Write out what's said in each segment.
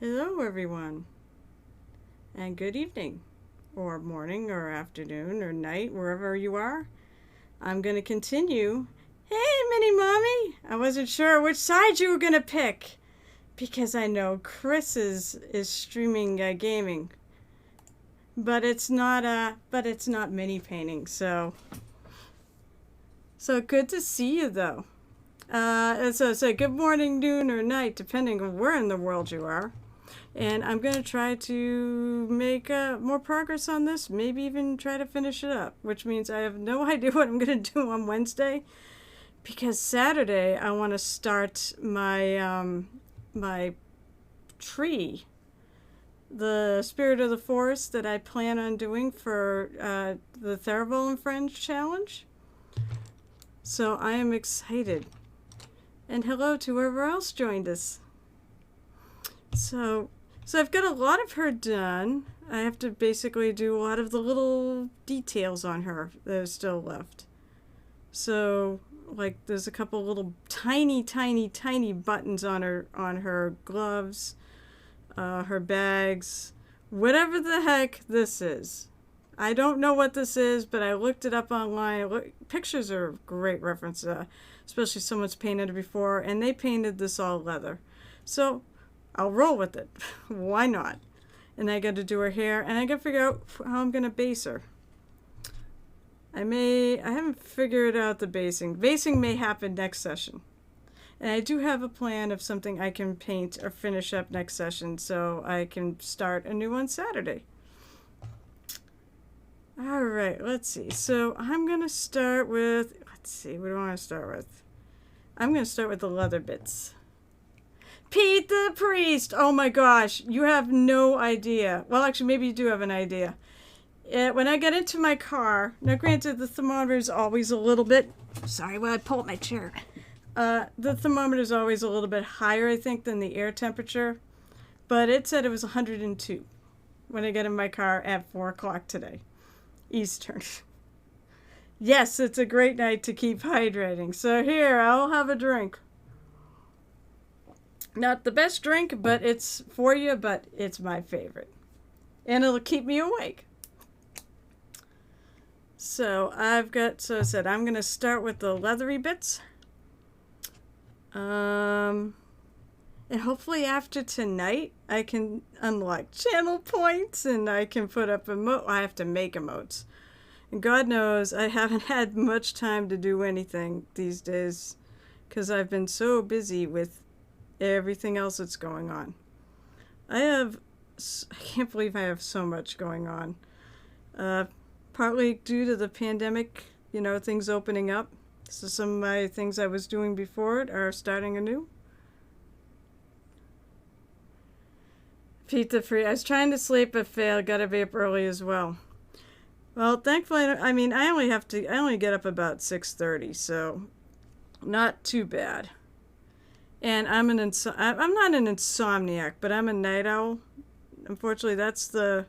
Hello, everyone, and good evening, or morning, or afternoon, or night, wherever you are. I'm going to continue. Hey, Mini Mommy! I wasn't sure which side you were going to pick because I know Chris is streaming gaming, but it's not mini painting. So good to see you though. So good morning, noon, or night, depending on where in the world you are. And I'm going to try to make more progress on this, maybe even try to finish it up, which means I have no idea what I'm going to do on Wednesday because Saturday I want to start my tree, the Spirit of the Forest that I plan on doing for the Theravel and Friends Challenge. So I am excited. And hello to whoever else joined us. So I've got a lot of her done. I have to basically do a lot of the little details on her that are still left. So like there's a couple little tiny buttons on her gloves, her bags, whatever the heck this is. I don't know what this is, but I looked it up online. Pictures are a great reference, especially someone's painted it before, and they painted this all leather. So I'll roll with it. Why not? And I got to do her hair, and I got to figure out how I'm going to base her. I haven't figured out the basing. Basing may happen next session. And I do have a plan of something I can paint or finish up next session so I can start a new one Saturday. All right, let's see. So I'm going to start with, let's see, what do I want to start with? I'm going to start with the leather bits. Pete the Priest! Oh my gosh, you have no idea. Well, actually, maybe you do have an idea. When I get into my car, now granted, the thermometer is always a little bit, sorry, when I pull up my chair. The thermometer is always a little bit higher, I think, than the air temperature. But it said it was 102 when I get in my car at 4 o'clock today. Eastern. Yes, it's a great night to keep hydrating. So here, I'll have a drink. Not the best drink, but it's for you, but it's my favorite. And it'll keep me awake. So so I said, I'm going to start with the leathery bits. And hopefully after tonight, I can unlock channel points and I can put up I have to make emotes. And God knows I haven't had much time to do anything these days because I've been so busy with everything else that's going on. I can't believe I have so much going on. Partly due to the pandemic, things opening up. So some of my things I was doing before it are starting anew. Pete the Free. I was trying to sleep but failed. Got to be up early as well. Well, thankfully, I only get up about 6:30, so not too bad. And I'm not an insomniac, but I'm a night owl. Unfortunately, that's the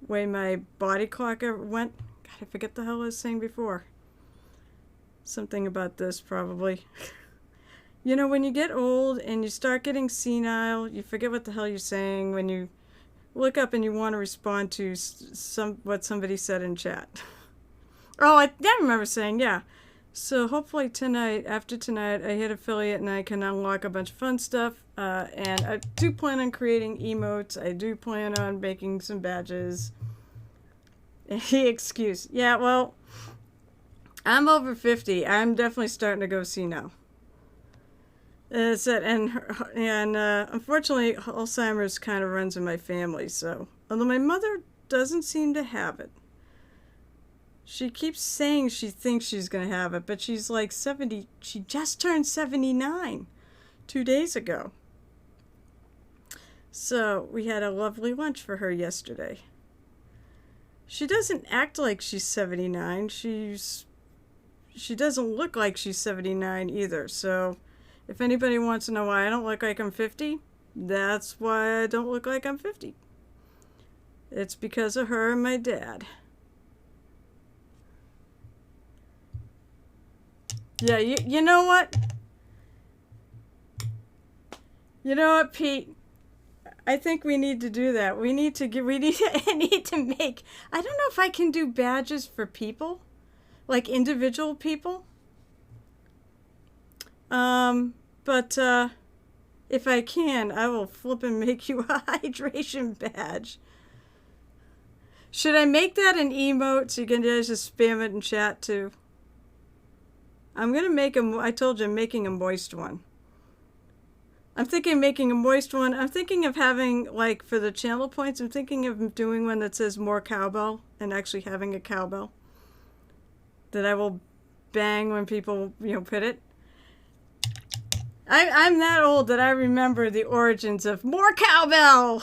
way my body clock went. God, I forget the hell I was saying before. Something about this, probably. When you get old and you start getting senile, you forget what the hell you're saying when you look up and you want to respond to what somebody said in chat. Oh, I remember saying, yeah. So hopefully after tonight, I hit affiliate and I can unlock a bunch of fun stuff. And I do plan on creating emotes. I do plan on making some badges. Any excuse. Yeah, well, I'm over 50. I'm definitely starting to go senile. And unfortunately, Alzheimer's kind of runs in my family. So, although my mother doesn't seem to have it. She keeps saying she thinks she's going to have it, but she's like 70. She just turned 79 2 days ago. So we had a lovely lunch for her yesterday. She doesn't act like she's 79. She doesn't look like she's 79 either. So if anybody wants to know why I don't look like I'm 50, that's why I don't look like I'm 50. It's because of her and my dad. Yeah, you know what? You know what, Pete? I think we need to do that. We need to get. We need. I need to make. I don't know if I can do badges for people, like individual people. But if I can, I will flip and make you a hydration badge. Should I make that an emote so you can just spam it in chat too? I'm gonna make a. I told you I'm making a moist one. I'm thinking of making a moist one. I'm thinking of having, like, for the channel points, I'm thinking of doing one that says more cowbell and actually having a cowbell that I will bang when people, put it. I'm that old that I remember the origins of more cowbell.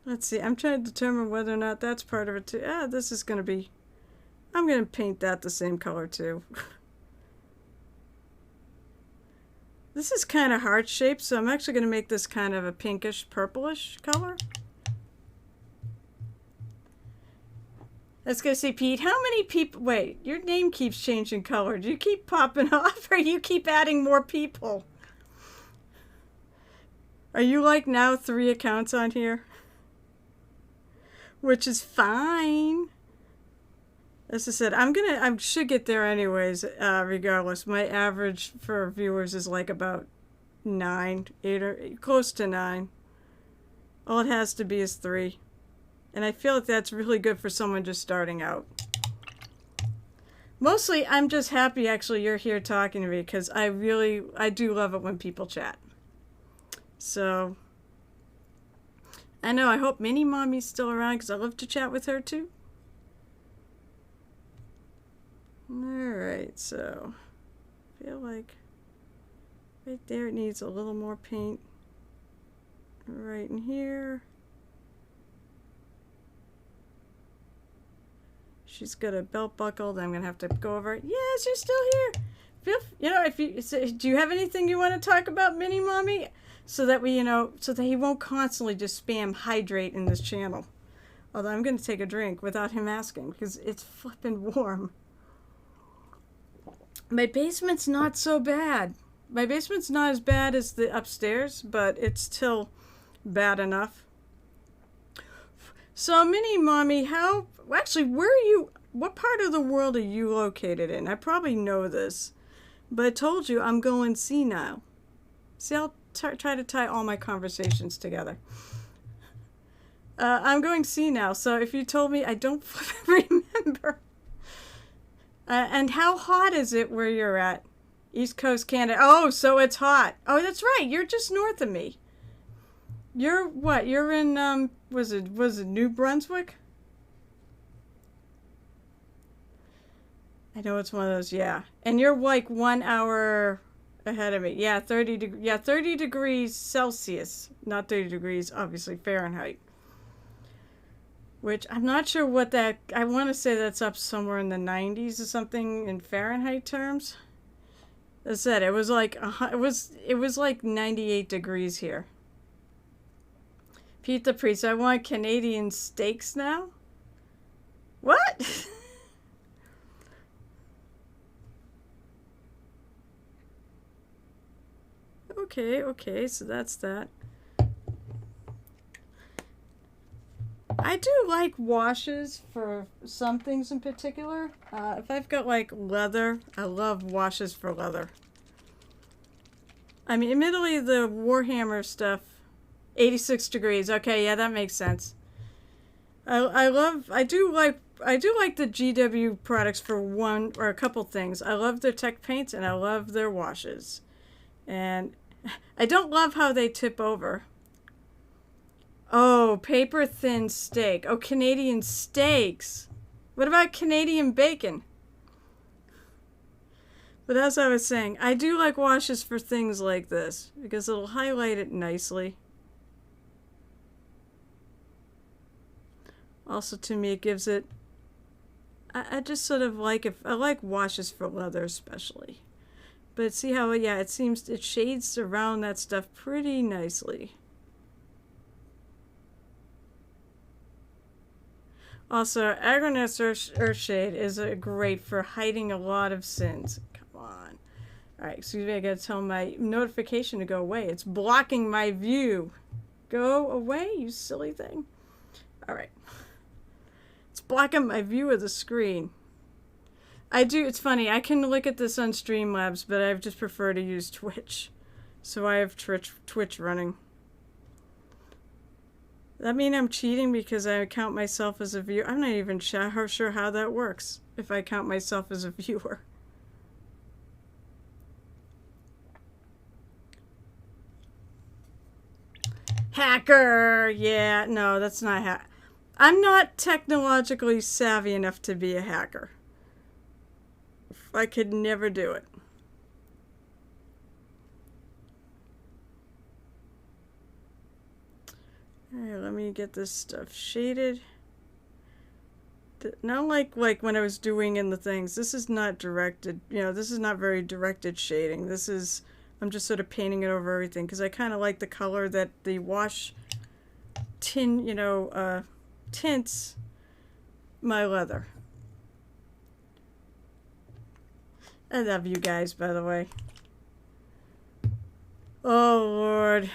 Let's see. I'm trying to determine whether or not that's part of it too. This is going to be... I'm going to paint that the same color too. This is kind of heart-shaped, so I'm actually going to make this kind of a pinkish, purplish color. Let's go see, Pete. How many people... Wait, your name keeps changing color. Do you keep popping off, or you keep adding more people? Are you, like, now 3 accounts on here? Which is fine. As I said, I should get there anyways, regardless. My average for viewers is like about 9, 8, or close to 9. All it has to be is 3. And I feel like that's really good for someone just starting out. Mostly, I'm just happy actually you're here talking to me, because I do love it when people chat. So, I know, I hope Mini Mommy's still around, because I love to chat with her too. Alright, so I feel like right there it needs a little more paint. Right in here. She's got a belt buckle that I'm going to have to go over. Yes, you're still here. Do you have anything you want to talk about, Mini Mommy? So that so that he won't constantly just spam hydrate in this channel. Although I'm going to take a drink without him asking, because it's flippin' warm. My basement's not so bad. My basement's not as bad as the upstairs, but it's still bad enough. So, Mini Mommy, what part of the world are you located in? I probably know this, but I told you I'm going senile. See, I'll try to tie all my conversations together. I'm going senile, so if you told me, I don't remember. And how hot is it where you're at? East Coast Canada. Oh, so it's hot. Oh, that's right. You're just north of me. You're what? You're in, was it New Brunswick? I know it's one of those, yeah. And you're like 1 hour ahead of me. Yeah, 30 degrees Celsius. Not 30 degrees, obviously, Fahrenheit. Which I'm not sure what that... I want to say that's up somewhere in the 90s or something in Fahrenheit terms. As I said, it was like 98 degrees here. Pete the Priest, I want Canadian steaks now? What? Okay, so that's that. I do like washes for some things in particular. If I've got like leather, I love washes for leather. I mean, admittedly, the Warhammer stuff, 86 degrees. Okay, yeah, that makes sense. I do like the GW products for one or a couple things. I love their tech paints and I love their washes. And I don't love how they tip over. Oh, paper thin steak. Oh, Canadian steaks. What about Canadian bacon? But as I was saying, I do like washes for things like this because it'll highlight it nicely. Also, to me, it gives it... I just sort of like it. I like washes for leather especially. But see how, yeah, it seems it shades around that stuff pretty nicely. Also, Agroness Earthshade is great for hiding a lot of sins. Come on. Alright, excuse me, I gotta tell my notification to go away. It's blocking my view. Go away, you silly thing. Alright. It's blocking my view of the screen. It's funny, I can look at this on Streamlabs, but I just prefer to use Twitch. So I have Twitch running. That mean I'm cheating because I count myself as a viewer? I'm not even sure how that works, if I count myself as a viewer. Hacker! Yeah, no, that's not hack. I'm not technologically savvy enough to be a hacker. I could never do it. Alright, let me get this stuff shaded. Not like when I was doing in the things. This is not directed, this is not very directed shading. This is, I'm just sort of painting it over everything because I kind of like the color that the wash tints my leather. I love you guys, by the way. Oh, Lord.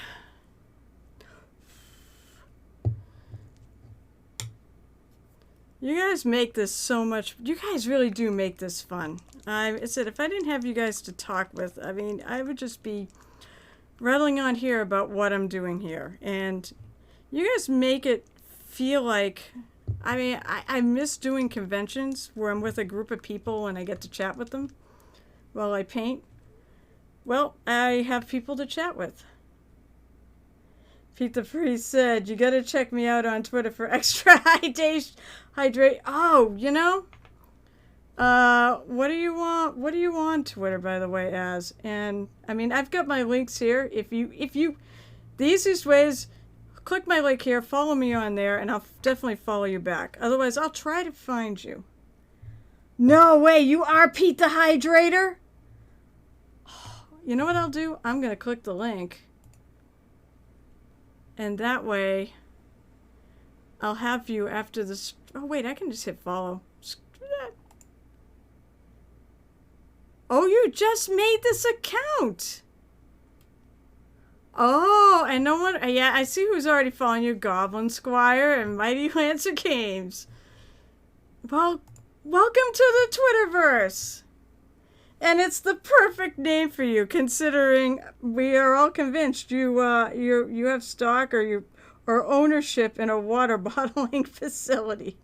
You guys make this so much. You guys really do make this fun. I said, if I didn't have you guys to talk with, I mean, I would just be rattling on here about what I'm doing here. And you guys make it feel like, I mean, I miss doing conventions where I'm with a group of people and I get to chat with them while I paint. Well, I have people to chat with. Pete the Priest said, you gotta check me out on Twitter for extra hydrate. Oh, what do you want? What are you on Twitter, by the way, as? And, I mean, I've got my links here. The easiest way is click my link here, follow me on there, and I'll definitely follow you back. Otherwise, I'll try to find you. No way, you are Pete the Hydrator? You know what I'll do? I'm gonna click the link. And that way, I'll have you after this. Oh, wait, I can just hit follow. Screw that. Oh, you just made this account. Oh, and no one. Yeah, I see who's already following you. Goblin Squire and Mighty Lancer Games. Well, welcome to the Twitterverse. And it's the perfect name for you, considering we are all convinced you have stock or ownership in a water bottling facility.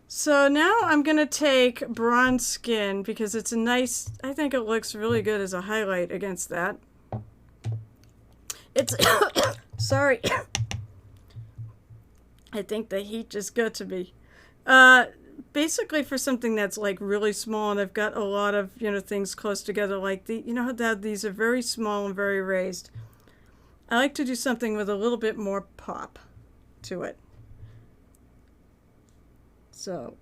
So now I'm gonna take bronze skin because it's a nice. I think it looks really good as a highlight against that. It's sorry. I think the heat just got to me. Basically for something that's like really small and I've got a lot of, things close together like how these are very small and very raised. I like to do something with a little bit more pop to it. So,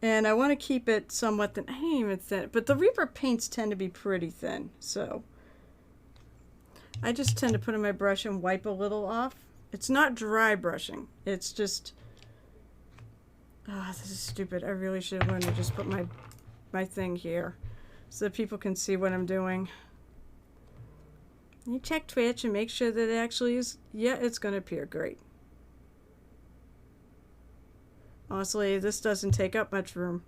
and I want to keep it somewhat thin. I ain't even thin, but the Reaper paints tend to be pretty thin. So I just tend to put in my brush and wipe a little off. It's not dry brushing. It's just, this is stupid. I really should have learned to just put my thing here so that people can see what I'm doing. You check Twitch and make sure that it actually is, yeah, it's going to appear great. Honestly, this doesn't take up much room.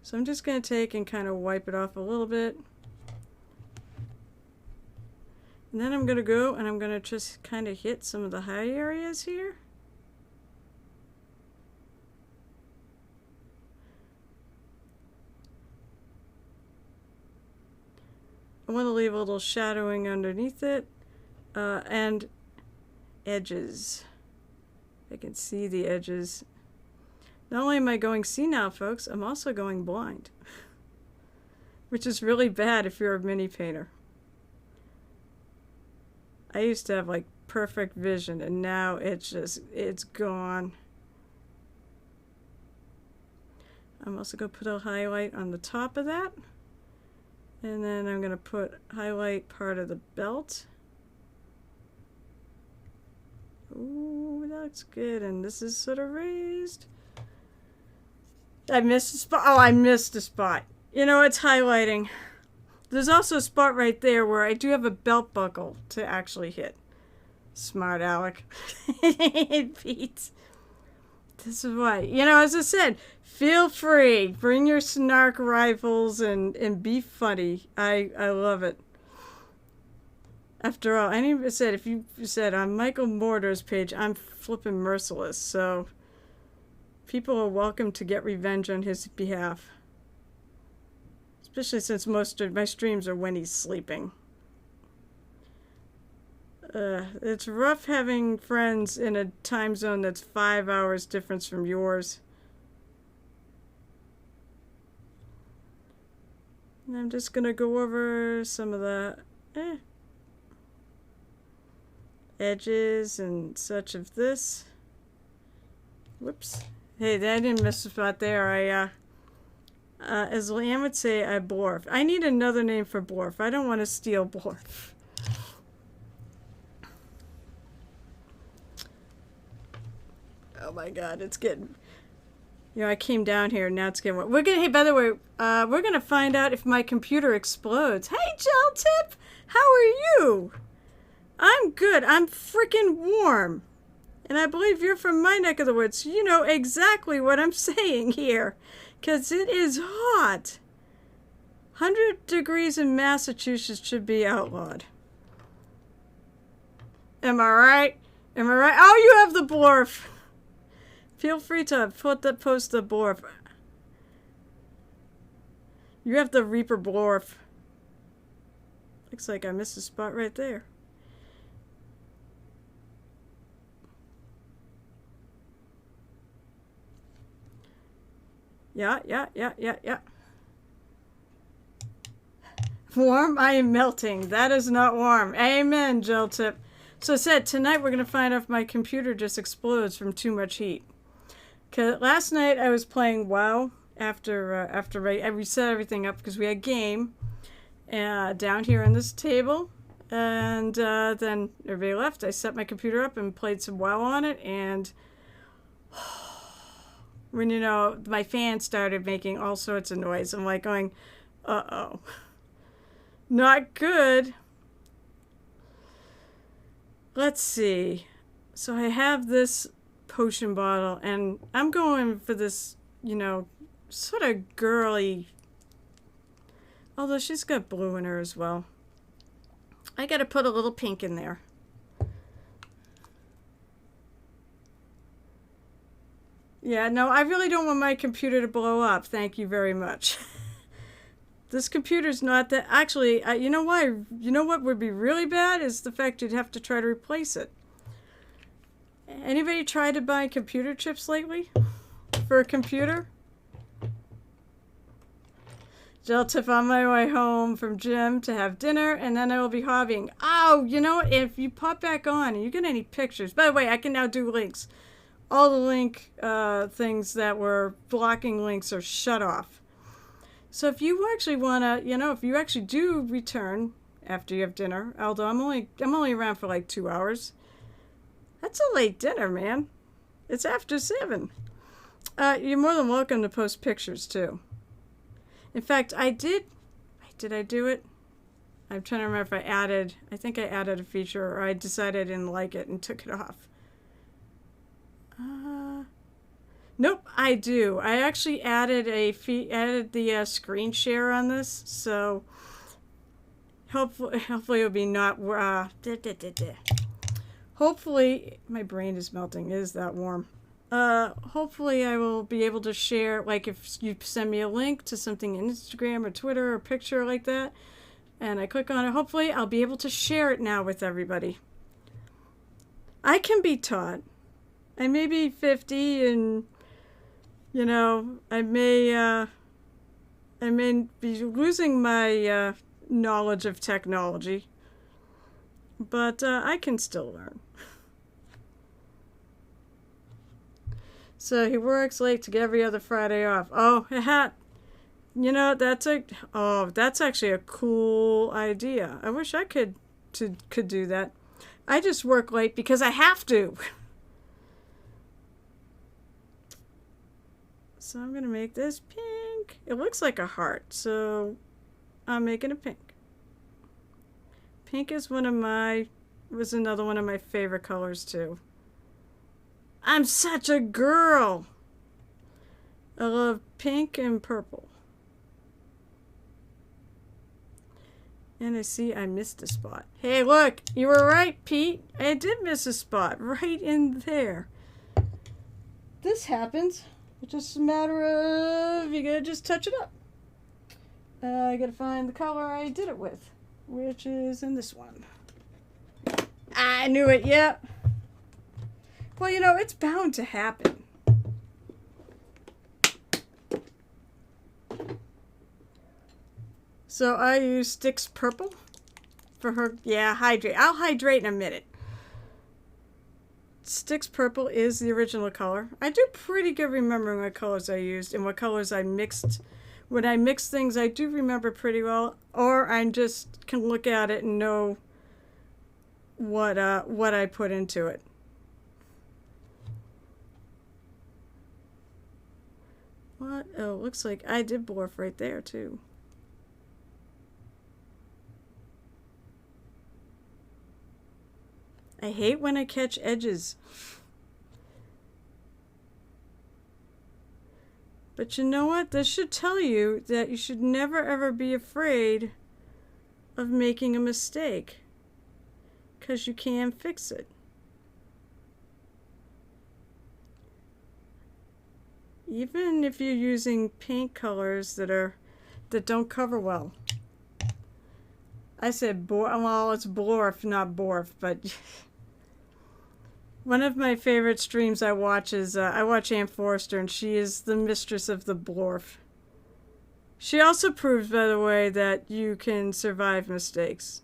So I'm just going to take and kind of wipe it off a little bit. And then I'm going to go and I'm going to just kind of hit some of the high areas here. I want to leave a little shadowing underneath it, and edges. I can see the edges. Not only am I going senile, folks, I'm also going blind, which is really bad if you're a mini painter. I used to have like perfect vision, and now it's gone. I'm also going to put a highlight on the top of that. And then I'm going to highlight part of the belt. Ooh, that looks good. And this is sort of raised. I missed a spot. Oh, I missed a spot. You know, it's highlighting. There's also a spot right there where I do have a belt buckle to actually hit. Smart Alec. Pete. This is why. You know, as I said, feel free. Bring your snark rifles and be funny. I love it. After all, I said, if you said on Michael Mortar's page, I'm flipping merciless. So people are welcome to get revenge on his behalf. Especially since most of my streams are when he's sleeping. It's rough having friends in a time zone that's 5 hours difference from yours. And I'm just gonna go over some of the edges and such of this. Whoops. Hey, I didn't miss a spot there. As Leanne would say, I blorf. I need another name for blorf. I don't want to steal blorf. Oh my God, it's getting. You know, I came down here and now it's getting. Hey, by the way, we're gonna find out if my computer explodes. Hey, Gel Tip, how are you? I'm good. I'm freaking warm, and I believe you're from my neck of the woods. You know exactly what I'm saying here, 'cause it is hot. 100 degrees in Massachusetts should be outlawed. Am I right? Am I right? Oh, you have the blorf. Feel free to post the blorf. You have the Reaper blorf. Looks like I missed a spot right there. Yeah. Warm? I am melting. That is not warm. Amen, Gel Tip. So I said, tonight we're going to find out if my computer just explodes from too much heat. 'Cause last night I was playing WoW after I reset everything up because we had game down here on this table. And then everybody left. I set my computer up and played some WoW on it. And when, you know, my fan started making all sorts of noise, I'm like going, uh-oh. Not good. Let's see. So I have this potion bottle, and I'm going for this, you know, sort of girly, although she's got blue in her as well. I gotta put a little pink in there. Yeah, no, I really don't want my computer to blow up. Thank you very much. This computer's not that. Actually, you know why? You know what would be really bad is the fact you'd have to try to replace it. Anybody tried to buy computer chips lately for a computer? Gel Tip on my way home from gym to have dinner, and then I will be hobbying. Oh, you know what? If you pop back on and you get any pictures, by the way, I can now do links. All the link things that were blocking links are shut off. So if you actually want to, you know, if you actually do return after you have dinner, although I'm only around for like 2 hours. That's a late dinner, man. It's after 7. You're more than welcome to post pictures too. In fact, I did I do it? I'm trying to remember if I think I added a feature, or I decided I didn't like it and took it off. Nope, I do. I actually added the screen share on this, so hopefully it'll be not. Hopefully, my brain is melting. It is that warm. Hopefully I will be able to share, like if you send me a link to something on Instagram or Twitter or a picture like that, and I click on it, hopefully I'll be able to share it now with everybody. I can be taught. I may be 50 and, you know, I may be losing my knowledge of technology, but I can still learn. So he works late to get every other Friday off. Oh, you know, that's actually a cool idea. I wish I could do that. I just work late because I have to. So I'm going to make this pink. It looks like a heart, so I'm making it pink. Pink is was another one of my favorite colors too. I'm such a girl. I love pink and purple. And I see I missed a spot. Hey, look, you were right, Pete. I did miss a spot right in there. This happens. It's just a matter of you gotta just touch it up. I gotta find the color I did it with, which is in this one. I knew it, yep. Well, you know, it's bound to happen. So I use Sticks Purple for her. Yeah, hydrate. I'll hydrate in a minute. Sticks Purple is the original color. I do pretty good remembering what colors I used and what colors I mixed. When I mix things, I do remember pretty well, or I just can look at it and know what I put into it. What? Oh, looks like I did blurf right there too. I hate when I catch edges. But you know what? This should tell you that you should never ever be afraid of making a mistake, because you can fix it. Even if you're using paint colors that don't cover well. I said well, it's blorf, not borf, but one of my favorite streams I watch is I watch Ann Forrester, and she is the mistress of the blorf. She also proves, by the way, that you can survive mistakes.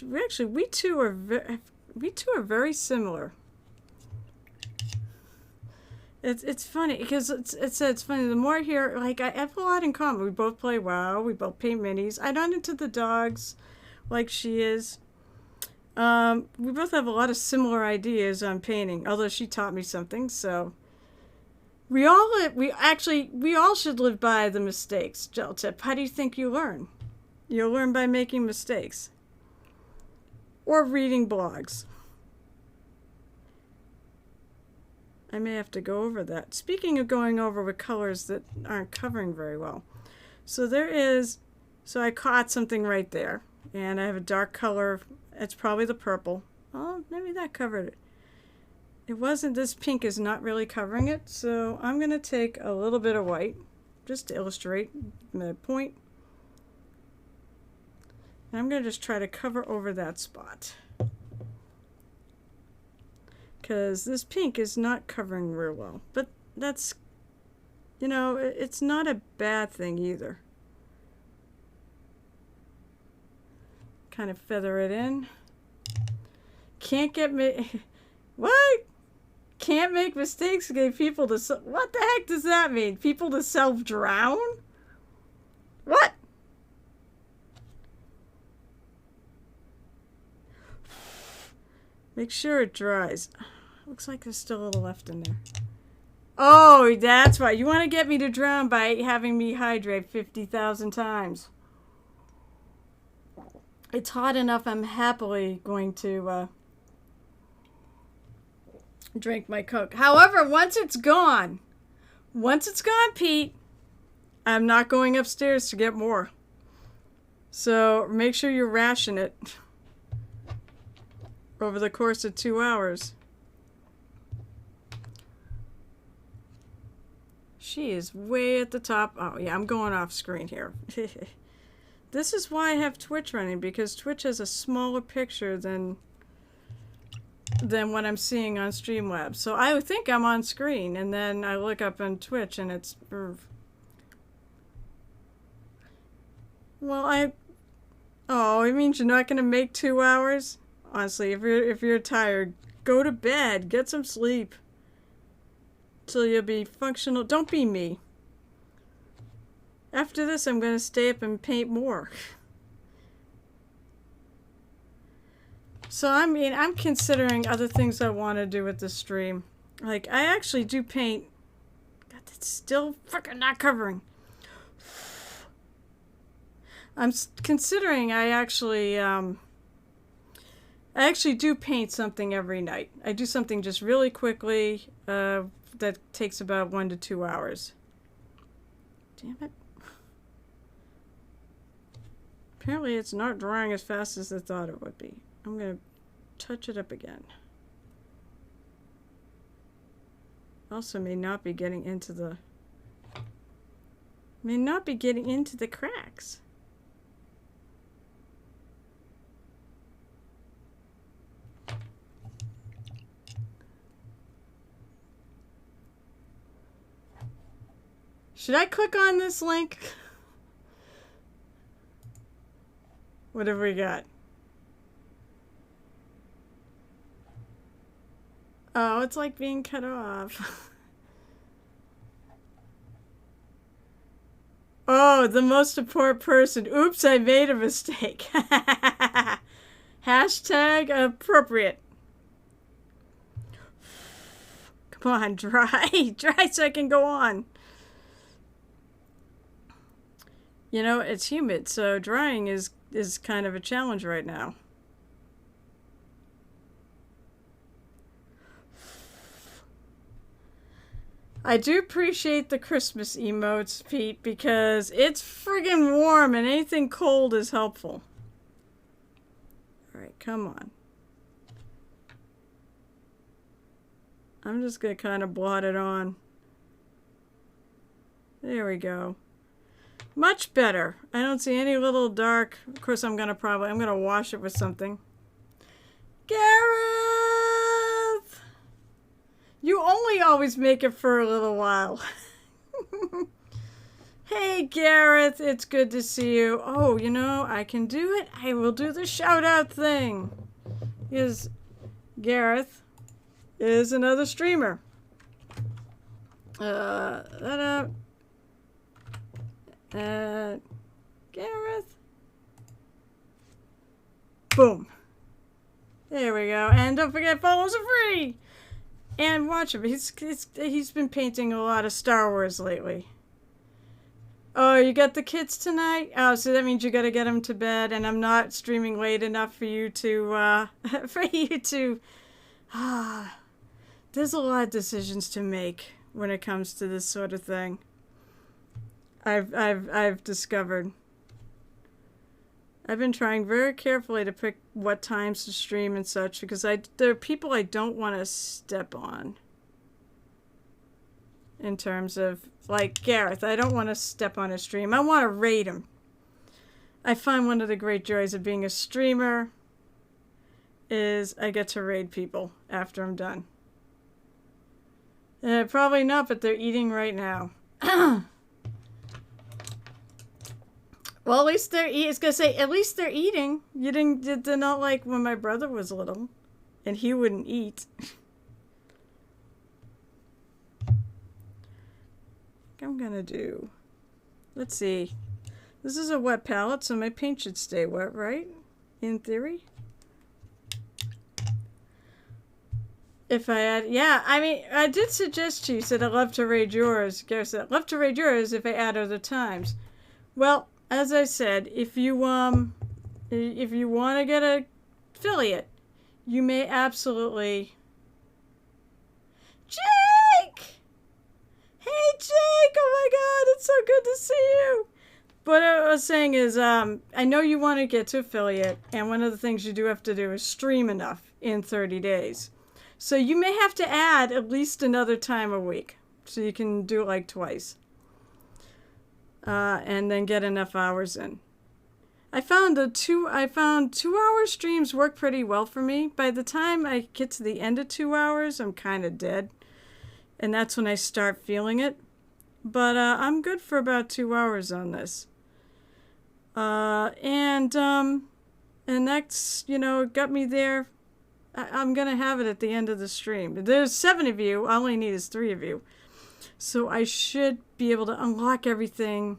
We two are very similar. It's funny because it's funny. The more I hear, like, I have a lot in common. We both play WoW. We both paint minis. I'm not into the dogs, like she is. We both have a lot of similar ideas on painting. Although she taught me something, so we all should live by the mistakes. Gel tip. How do you think you learn? You learn by making mistakes or reading blogs. I may have to go over that. Speaking of going over with colors that aren't covering very well. So I caught something right there. And I have a dark color. It's probably the purple. Oh, maybe that covered it. It wasn't, this pink is not really covering it. So I'm going to take a little bit of white just to illustrate my point. And I'm going to just try to cover over that spot, because this pink is not covering real well. But that's, you know, it's not a bad thing either. Kind of feather it in. Can't get me. What? Can't make mistakes. Get people to. What the heck does that mean? People to self-drown? What? Make sure it dries. Looks like there's still a little left in there. Oh, that's right. You want to get me to drown by having me hydrate 50,000 times. It's hot enough. I'm happily going to drink my Coke. However, once it's gone, Pete, I'm not going upstairs to get more. So make sure you ration it over the course of 2 hours. She is way at the top. Oh yeah, I'm going off screen here. This is why I have Twitch running, because Twitch has a smaller picture than what I'm seeing on Streamlabs. So I think I'm on screen, and then I look up on Twitch and it's... Well, oh, it means you're not going to make 2 hours? Honestly, if you're tired, go to bed, get some sleep, till you'll be functional. Don't be me. After this, I'm going to stay up and paint more. So, I mean, I'm considering other things I want to do with the stream. Like, I actually do paint it's still freaking not covering. I'm considering I actually do paint something every night. I do something just really quickly that takes about 1 to 2 hours. Damn it. Apparently it's not drying as fast as I thought it would be. I'm going to touch it up again. Also may not be getting into the cracks. Should I click on this link? What have we got? Oh, it's like being cut off. Oh, the most important person. Oops, I made a mistake. Hashtag appropriate. Come on, dry. Dry so I can go on. You know, it's humid, so drying is kind of a challenge right now. I do appreciate the Christmas emotes, Pete, because it's friggin' warm and anything cold is helpful. Alright, come on. I'm just going to kind of blot it on. There we go. Much better. I don't see any little dark. Of course, I'm going to wash it with something. Gareth! You only always make it for a little while. Hey, Gareth, it's good to see you. Oh, you know, I can do it. I will do the shout out thing. Because Gareth is another streamer. Gareth. Boom. There we go. And don't forget, follows are free. And watch him. He's been painting a lot of Star Wars lately. Oh, you got the kids tonight? Oh, so that means you got to get them to bed, and I'm not streaming late enough for you to there's a lot of decisions to make when it comes to this sort of thing. I've discovered. I've been trying very carefully to pick what times to stream and such, because there are people I don't want to step on. In terms of, like Gareth, I don't want to step on his stream. I want to raid him. I find one of the great joys of being a streamer is I get to raid people after I'm done. Probably not, but they're eating right now. Well, at least they're eating. I was going to say, at least they're eating. They're not like when my brother was little and he wouldn't eat. I'm going to do, let's see. This is a wet palette, so my paint should stay wet, right? In theory. If I add, yeah, I mean, I did suggest to you, said I'd love to raid yours. Gareth said, I'd love to raid yours if I add other times. Well, as I said, if you want to get an affiliate, you may absolutely. Jake! Hey, Jake! Oh my God, it's so good to see you. What I was saying is, I know you want to get to affiliate, and one of the things you do have to do is stream enough in 30 days. So you may have to add at least another time a week, so you can do it like twice. And then get enough hours in. I found 2-hour streams work pretty well for me. By the time I get to the end of 2 hours, I'm kind of dead. And that's when I start feeling it. But I'm good for about 2 hours on this. And that's, got me there. I'm going to have it at the end of the stream. There's 7 of you. All I need is 3 of you. So I should be able to unlock everything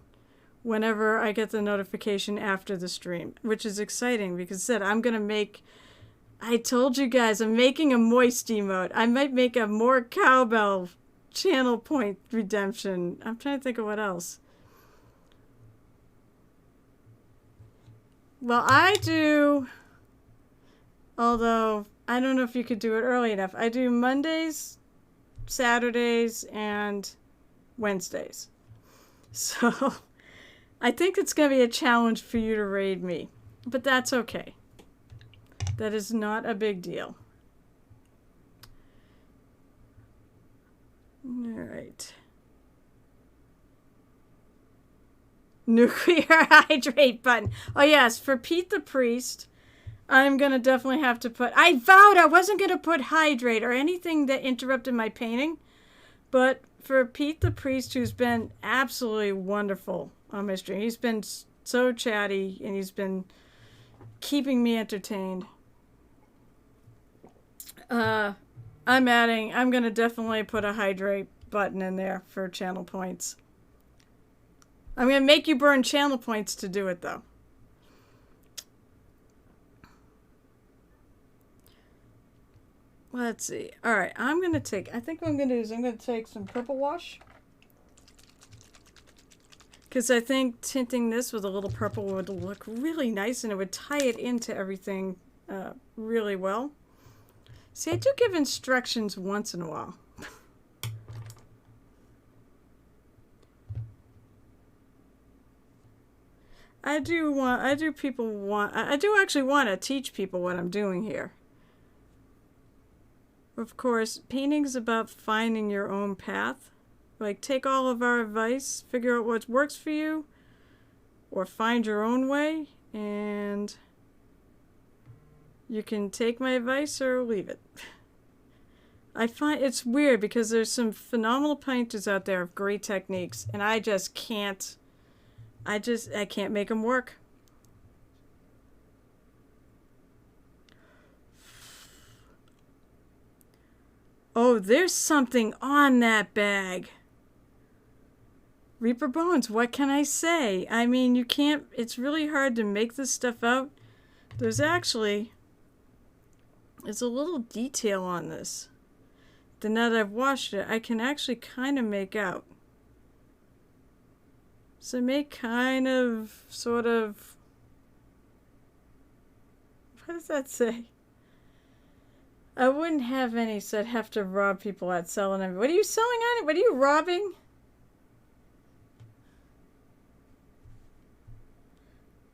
whenever I get the notification after the stream, which is exciting because I told you guys I'm making a moist emote. I might make a more cowbell channel point redemption. I'm trying to think of what else. Well, I do, although I don't know if you could do it early enough. I do Mondays, Saturdays, and Wednesdays. So I think it's going to be a challenge for you to raid me, but that's okay. That is not a big deal. All right. Nuclear hydrate button. Oh, yes, for Pete the Priest, I'm going to definitely have to put... I vowed I wasn't going to put hydrate or anything that interrupted my painting, but for Pete the Priest, who's been absolutely wonderful on my stream, he's been so chatty, and he's been keeping me entertained. I'm going to definitely put a hydrate button in there for channel points. I'm going to make you burn channel points to do it, though. Let's see. All right, I think what I'm going to do is I'm going to take some purple wash. Because I think tinting this with a little purple would look really nice, and it would tie it into everything really well. See, I do give instructions once in a while. I do actually want to teach people what I'm doing here. Of course, painting's about finding your own path. Like, take all of our advice, figure out what works for you, or find your own way, and you can take my advice or leave it. I find it's weird because there's some phenomenal painters out there of great techniques, and I just can't. I can't make them work. Oh, there's something on that bag. Reaper Bones, what can I say? I mean, you can't, it's really hard to make this stuff out. There's a little detail on this. Then now that I've washed it, I can actually kind of make out. So make kind of, sort of, what does that say? I wouldn't have any, so I'd have to rob people at selling them. What are you selling on it? What are you robbing?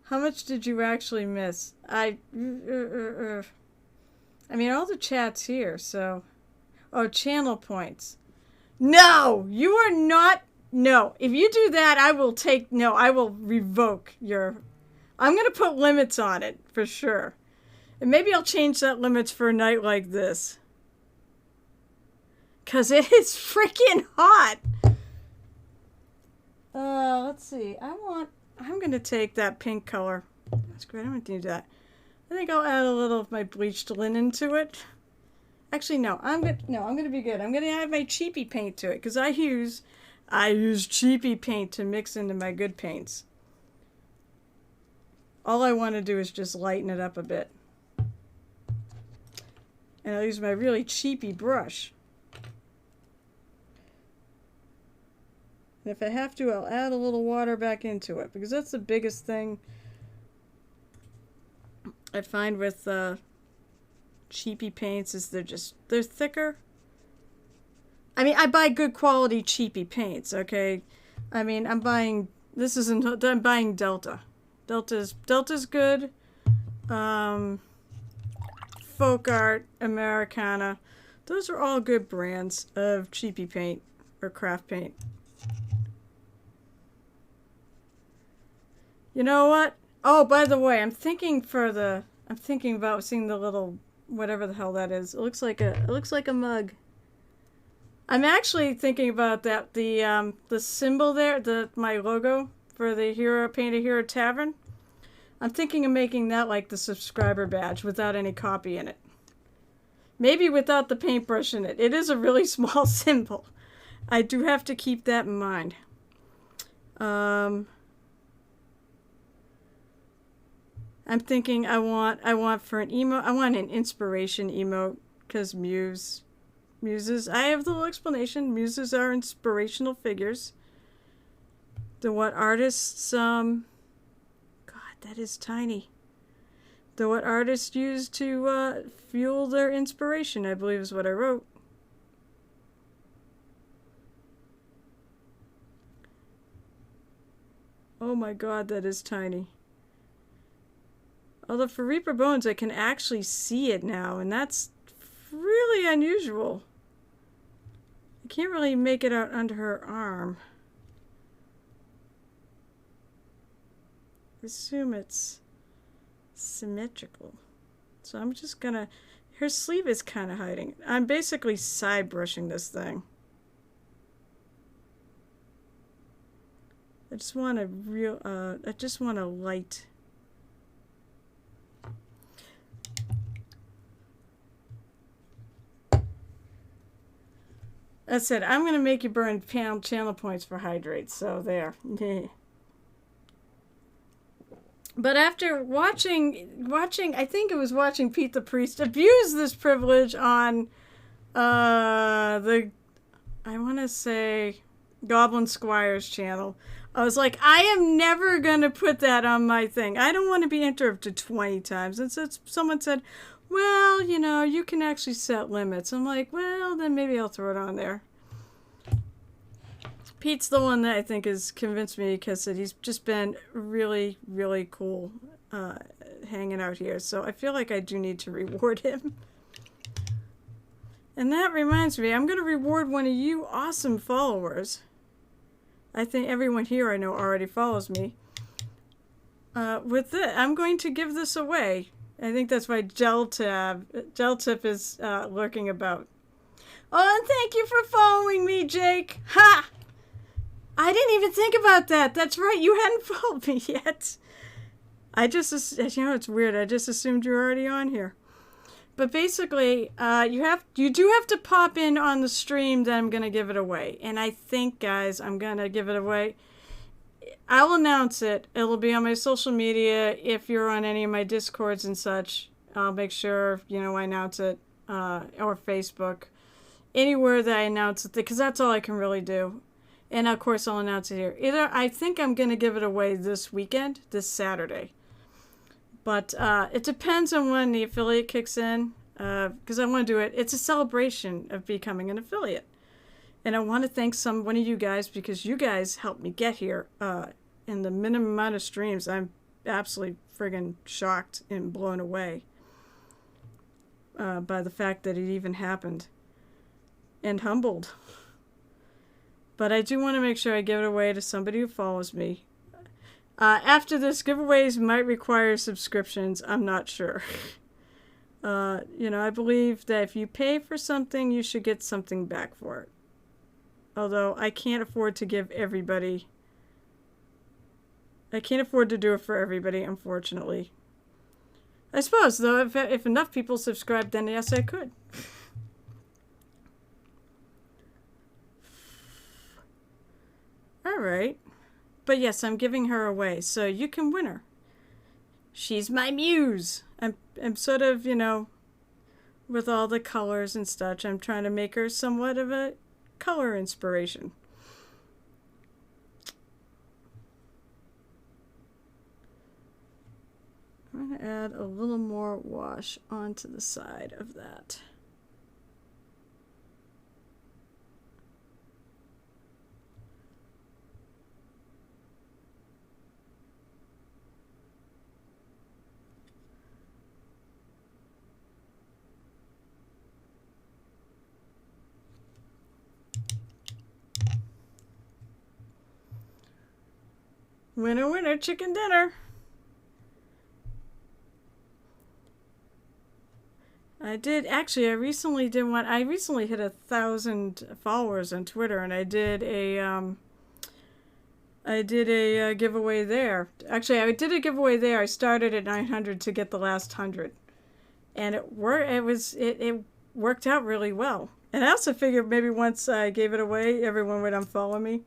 How much did you actually miss? I mean, all the chat's here, so. Oh, channel points. No, you are not. No, if you do that, I will revoke your. I'm going to put limits on it, for sure. And maybe I'll change that limits for a night like this. Because it is freaking hot. Let's see. I'm going to take that pink color. That's great. I'm going to do that. I think I'll add a little of my bleached linen to it. Actually, no. I'm going to be good. I'm going to add my cheapy paint to it. Because I use cheapy paint to mix into my good paints. All I want to do is just lighten it up a bit. And I'll use my really cheapy brush. And if I have to, I'll add a little water back into it. Because that's the biggest thing I find with cheapy paints is they're thicker. I mean, I buy good quality cheapy paints, okay? I mean, I'm buying Delta. Delta's good. Folk Art, Americana. Those are all good brands of cheapy paint or craft paint. You know what? Oh, by the way, I'm thinking about seeing the little whatever the hell that is. It looks like a mug. I'm actually thinking about that the symbol there, my logo for the Paint a Hero Tavern. I'm thinking of making that like the subscriber badge without any copy in it. Maybe without the paintbrush in it. It is a really small symbol. I do have to keep that in mind. I'm thinking I want for an emote, I want an inspiration emote because Muse Muses, I have the little explanation. Muses are inspirational figures. They're what artists, God, that is tiny. They're what artists use to fuel their inspiration, I believe is what I wrote. Oh my God, that is tiny. Although for Reaper Bones, I can actually see it now, and that's really unusual. I can't really make it out under her arm. I assume it's symmetrical. So I'm just gonna, her sleeve is kind of hiding. I'm basically side brushing this thing. I just want a real, I just want a light. That said, I'm going to make you burn channel points for hydrate, so there. But after watching, I think it was watching Pete the Priest abuse this privilege on I want to say, Goblin Squire's channel, I was like, I am never going to put that on my thing. I don't want to be interrupted 20 times. And so someone said, well, you know, you can actually set limits. I'm like, well, then maybe I'll throw it on there. Pete's the one that I think has convinced me because he's just been really, really cool hanging out here. So I feel like I do need to reward him. And that reminds me, I'm going to reward one of you awesome followers. I think everyone here I know already follows me. With this, I'm going to give this away. I think that's why Geltip is lurking about. Oh, and thank you for following me, Jake. Ha! I didn't even think about that. That's right, you hadn't followed me yet. I just, you know, it's weird. I just assumed you're already on here. But basically, you do have to pop in on the stream that I'm going to give it away. And I think, guys, I'm going to give it away. I'll announce it. It'll be on my social media. If you're on any of my Discords and such, I'll make sure, you know, I announce it. Or Facebook. Anywhere that I announce it, because that's all I can really do. And, of course, I'll announce it here. I think I'm going to give it away this weekend, this Saturday. But it depends on when the affiliate kicks in, because I want to do it. It's a celebration of becoming an affiliate. And I want to thank one of you guys, because you guys helped me get here in the minimum amount of streams. I'm absolutely friggin' shocked and blown away by the fact that it even happened. And humbled. But I do want to make sure I give it away to somebody who follows me. After this, giveaways might require subscriptions. I'm not sure. You know, I believe that if you pay for something, you should get something back for it. Although I can't afford to give everybody. I can't afford to do it for everybody, unfortunately. I suppose, though, if enough people subscribe, then yes, I could. All right. But yes, I'm giving her away, so you can win her. She's my muse. I'm sort of, you know, with all the colors and such, I'm trying to make her somewhat of a color inspiration. I'm going to add a little more wash onto the side of that. Winner, winner, chicken dinner. I recently did one. I recently hit 1,000 followers on Twitter, and I did a giveaway there. Actually, I did a giveaway there. I started at 900 to get the last 100, and it worked out really well. And I also figured maybe once I gave it away, everyone would unfollow me.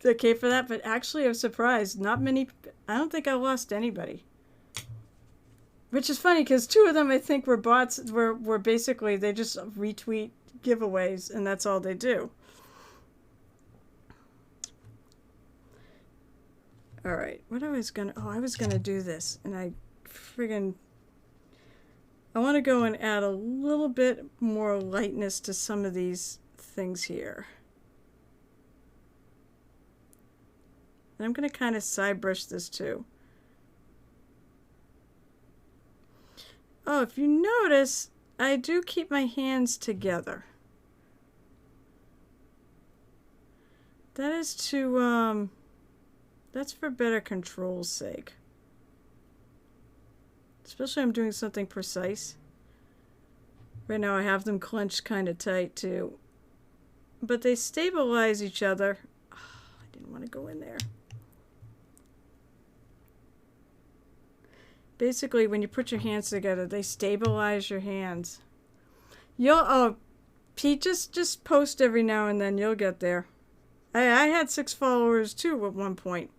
Okay for that, but actually I was surprised. Not many. I don't think I lost anybody. Which is funny because two of them I think were bots. Were basically they just retweet giveaways, and that's all they do. All right, what I was gonna, I was gonna do this, and I want to go and add a little bit more lightness to some of these things here. And I'm gonna kind of side brush this too. Oh, if you notice, I do keep my hands together. That is to, that's for better control's sake. Especially I'm doing something precise. Right now I have them clenched kind of tight too. But they stabilize each other. Oh, I didn't want to go in there. Basically, when you put your hands together, they stabilize your hands. Pete, just post every now and then. You'll get there. I had 6 followers too at one point.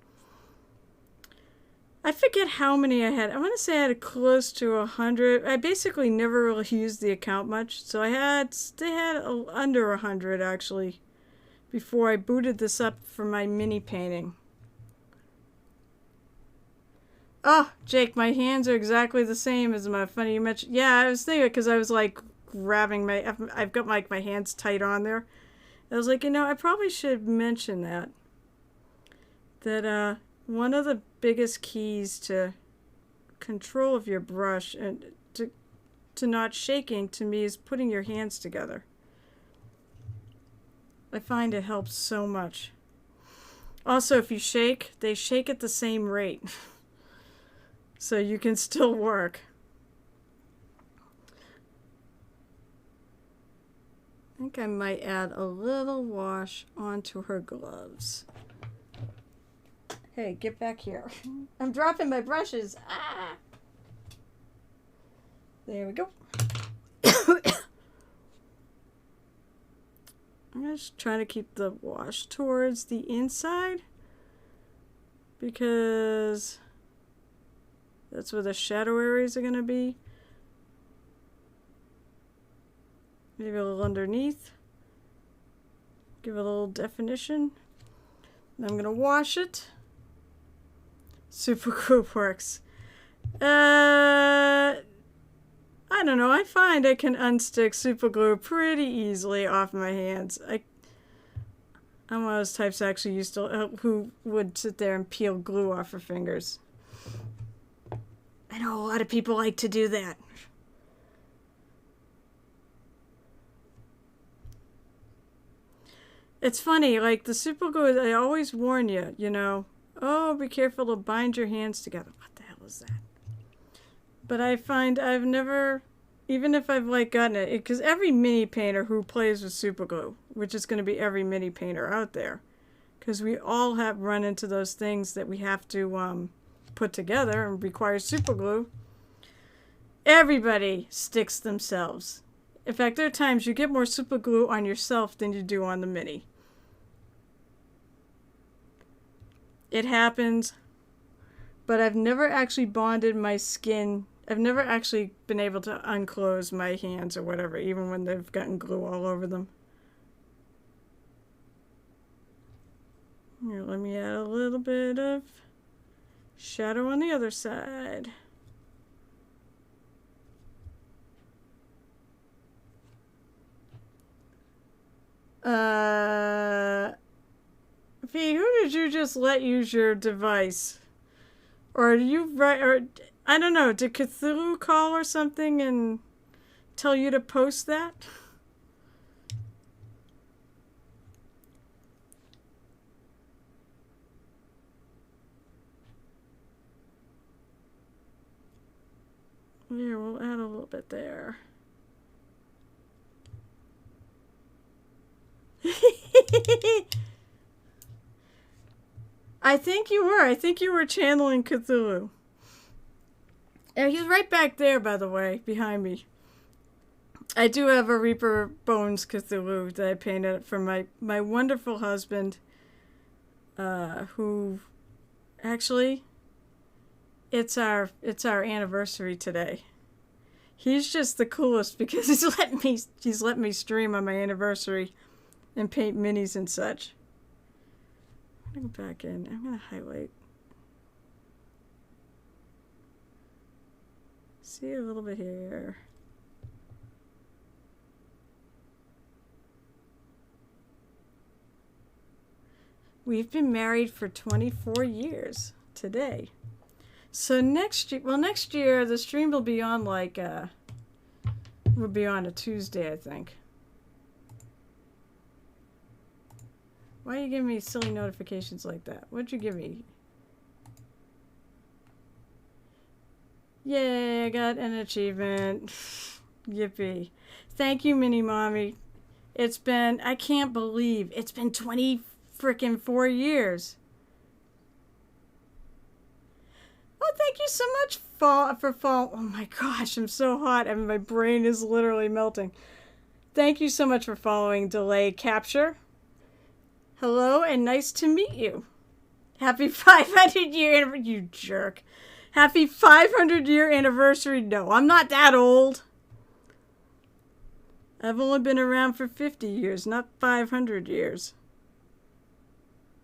I forget how many I had. I want to say I had close to 100. I basically never really used the account much, so they had under 100 actually before I booted this up for my mini painting. Oh, Jake, my hands are exactly the same as my funny you mentioned. Yeah, I was thinking because I was like grabbing I've got my hands tight on there. I was like, I probably should mention that one of the biggest keys to control of your brush and to not shaking to me is putting your hands together. I find it helps so much. Also, if you shake, they shake at the same rate. So you can still work. I think I might add a little wash onto her gloves. Hey, get back here. I'm dropping my brushes. Ah! There we go. I'm just trying to keep the wash towards the inside because that's where the shadow areas are going to be. Maybe a little underneath. Give it a little definition. And I'm going to wash it. Super glue works. I don't know. I find I can unstick super glue pretty easily off my hands. I'm one of those types actually who would sit there and peel glue off her fingers. I know a lot of people like to do that. It's funny, like the super glue, I always warn you, oh, be careful to bind your hands together. What the hell is that? But I find I've never, even if I've gotten it, because every mini painter who plays with super glue, which is going to be every mini painter out there, because we all have run into those things that we have to put together and requires super glue. Everybody sticks themselves. In fact, there are times you get more super glue on yourself than you do on the mini. It happens, but I've never actually bonded my skin. I've never actually been able to unclose my hands or whatever, even when they've gotten glue all over them. Here, let me add a little bit of shadow on the other side. V, who did you just let use your device? Or I don't know, did Cthulhu call or something and tell you to post that? Here, we'll add a little bit there. I think you were. I think you were channeling Cthulhu. Yeah, he's right back there, by the way, behind me. I do have a Reaper Bones Cthulhu that I painted for my wonderful husband, who actually, it's our anniversary today. He's just the coolest because he's let me stream on my anniversary and paint minis and such. I'm gonna go back in. I'm gonna highlight. See a little bit here. We've been married for 24 years today. So next year the stream will be on will be on a Tuesday, I think. Why are you giving me silly notifications like that? What'd you give me? Yay, I got an achievement. Yippee. Thank you, Mini Mommy. I can't believe it's been 20 frickin' 4 years. Oh, thank you so much for fall. Oh my gosh, I'm so hot. I mean, my brain is literally melting. Thank you so much for following Delay Capture. Hello and nice to meet you. Happy 500 year, you jerk. Happy 500 year anniversary. No, I'm not that old. I've only been around for 50 years, not 500 years.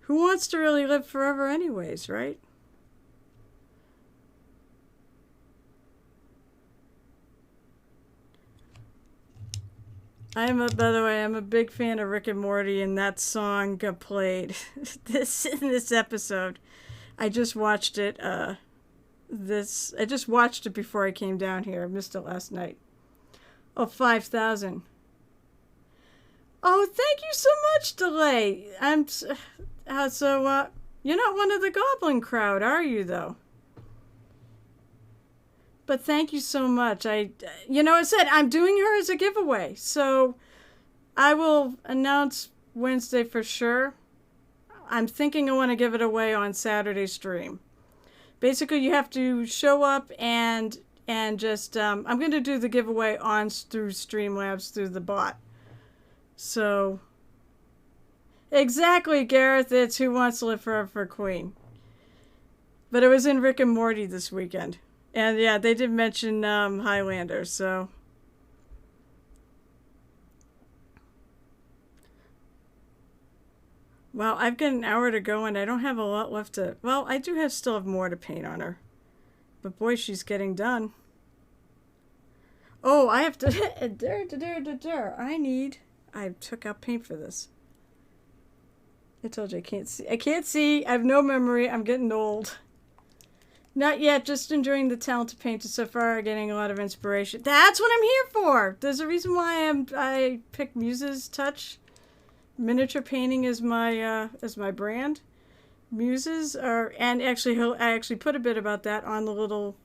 Who wants to really live forever anyways, right? By the way, I'm a big fan of Rick and Morty, and that song got played in this episode. I just watched it. I just watched it before I came down here. I missed it last night. Oh, 5,000. Oh, thank you so much, Delay. You're not one of the Goblin crowd, are you, though? But thank you so much. I said I'm doing her as a giveaway. So I will announce Wednesday for sure. I'm thinking I want to give it away on Saturday stream. Basically, you have to show up and just, I'm going to do the giveaway through Streamlabs through the bot. So, exactly, Gareth. It's Who Wants to Live Forever for Queen. But it was in Rick and Morty this weekend. And yeah, they did mention Highlander, so. Well, I've got an hour to go and I don't have a lot left to. Well, I do still have more to paint on her. But boy, she's getting done. Oh, I have to. I took out paint for this. I told you I can't see. I can't see. I have no memory. I'm getting old. Not yet, just enjoying the talented painter so far, getting a lot of inspiration. That's what I'm here for! There's a reason why I picked Muse's Touch. Miniature painting is my brand. Muses are, and actually I actually put a bit about that on the little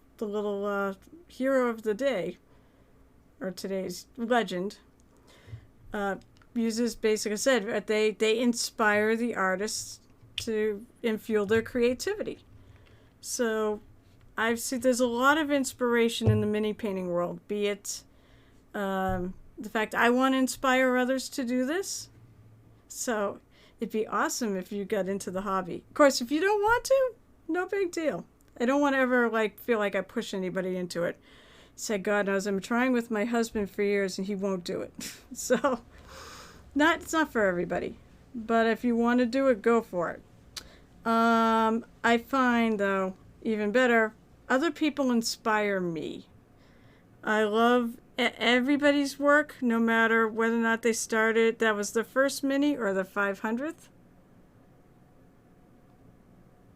hero of the day, or today's legend. Muses, basically said, they inspire the artists and fuel their creativity. So I've seen there's a lot of inspiration in the mini painting world, be it the fact I want to inspire others to do this. So it'd be awesome if you got into the hobby. Of course, if you don't want to, no big deal. I don't want to ever feel like I push anybody into it. Said God knows I'm trying with my husband for years and he won't do it. So it's not for everybody. But if you want to do it, go for it. I find, though, even better, other people inspire me. I love everybody's work, no matter whether or not they started, that was the first mini or the 500th.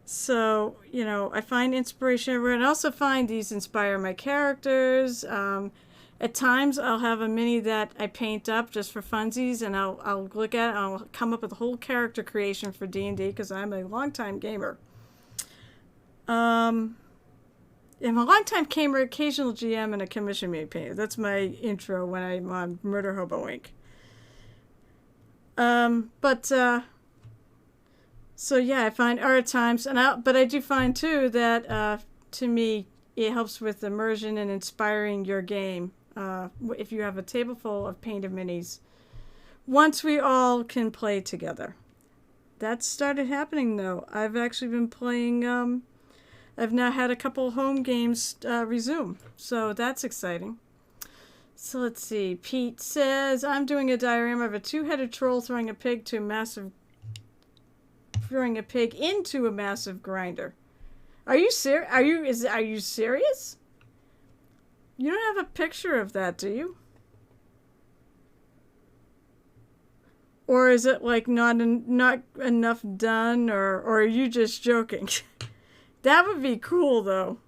So, I find inspiration everywhere, and I also find these inspire my characters. At times, I'll have a mini that I paint up just for funsies, and I'll look at it, and I'll come up with a whole character creation for D&D, because I'm a longtime gamer. I'm a longtime gamer, occasional GM, and a commission made painter. That's my intro when I'm on Murder Hobo Inc. So yeah, I find art times, but I do find too that to me it helps with immersion and inspiring your game. If you have a table full of painted minis, once we all can play together. That started happening though. I've actually been playing. I've now had a couple home games resume, so that's exciting. So let's see. Pete says, I'm doing a diorama of a two-headed troll throwing a pig into a massive grinder. Are you serious? Are you serious? You don't have a picture of that, do you? Or is it like not enough done, or are you just joking? That would be cool though,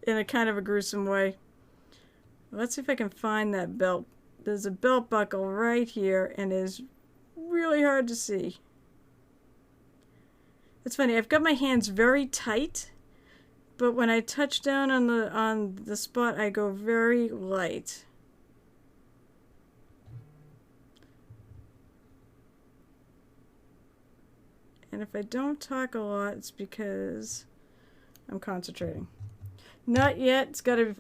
in a kind of a gruesome way. Let's see if I can find that belt. There's a belt buckle right here and it is really hard to see. It's funny, I've got my hands very tight, but when I touch down on the spot, I go very light. And if I don't talk a lot, it's because I'm concentrating. Not yet. It's gotta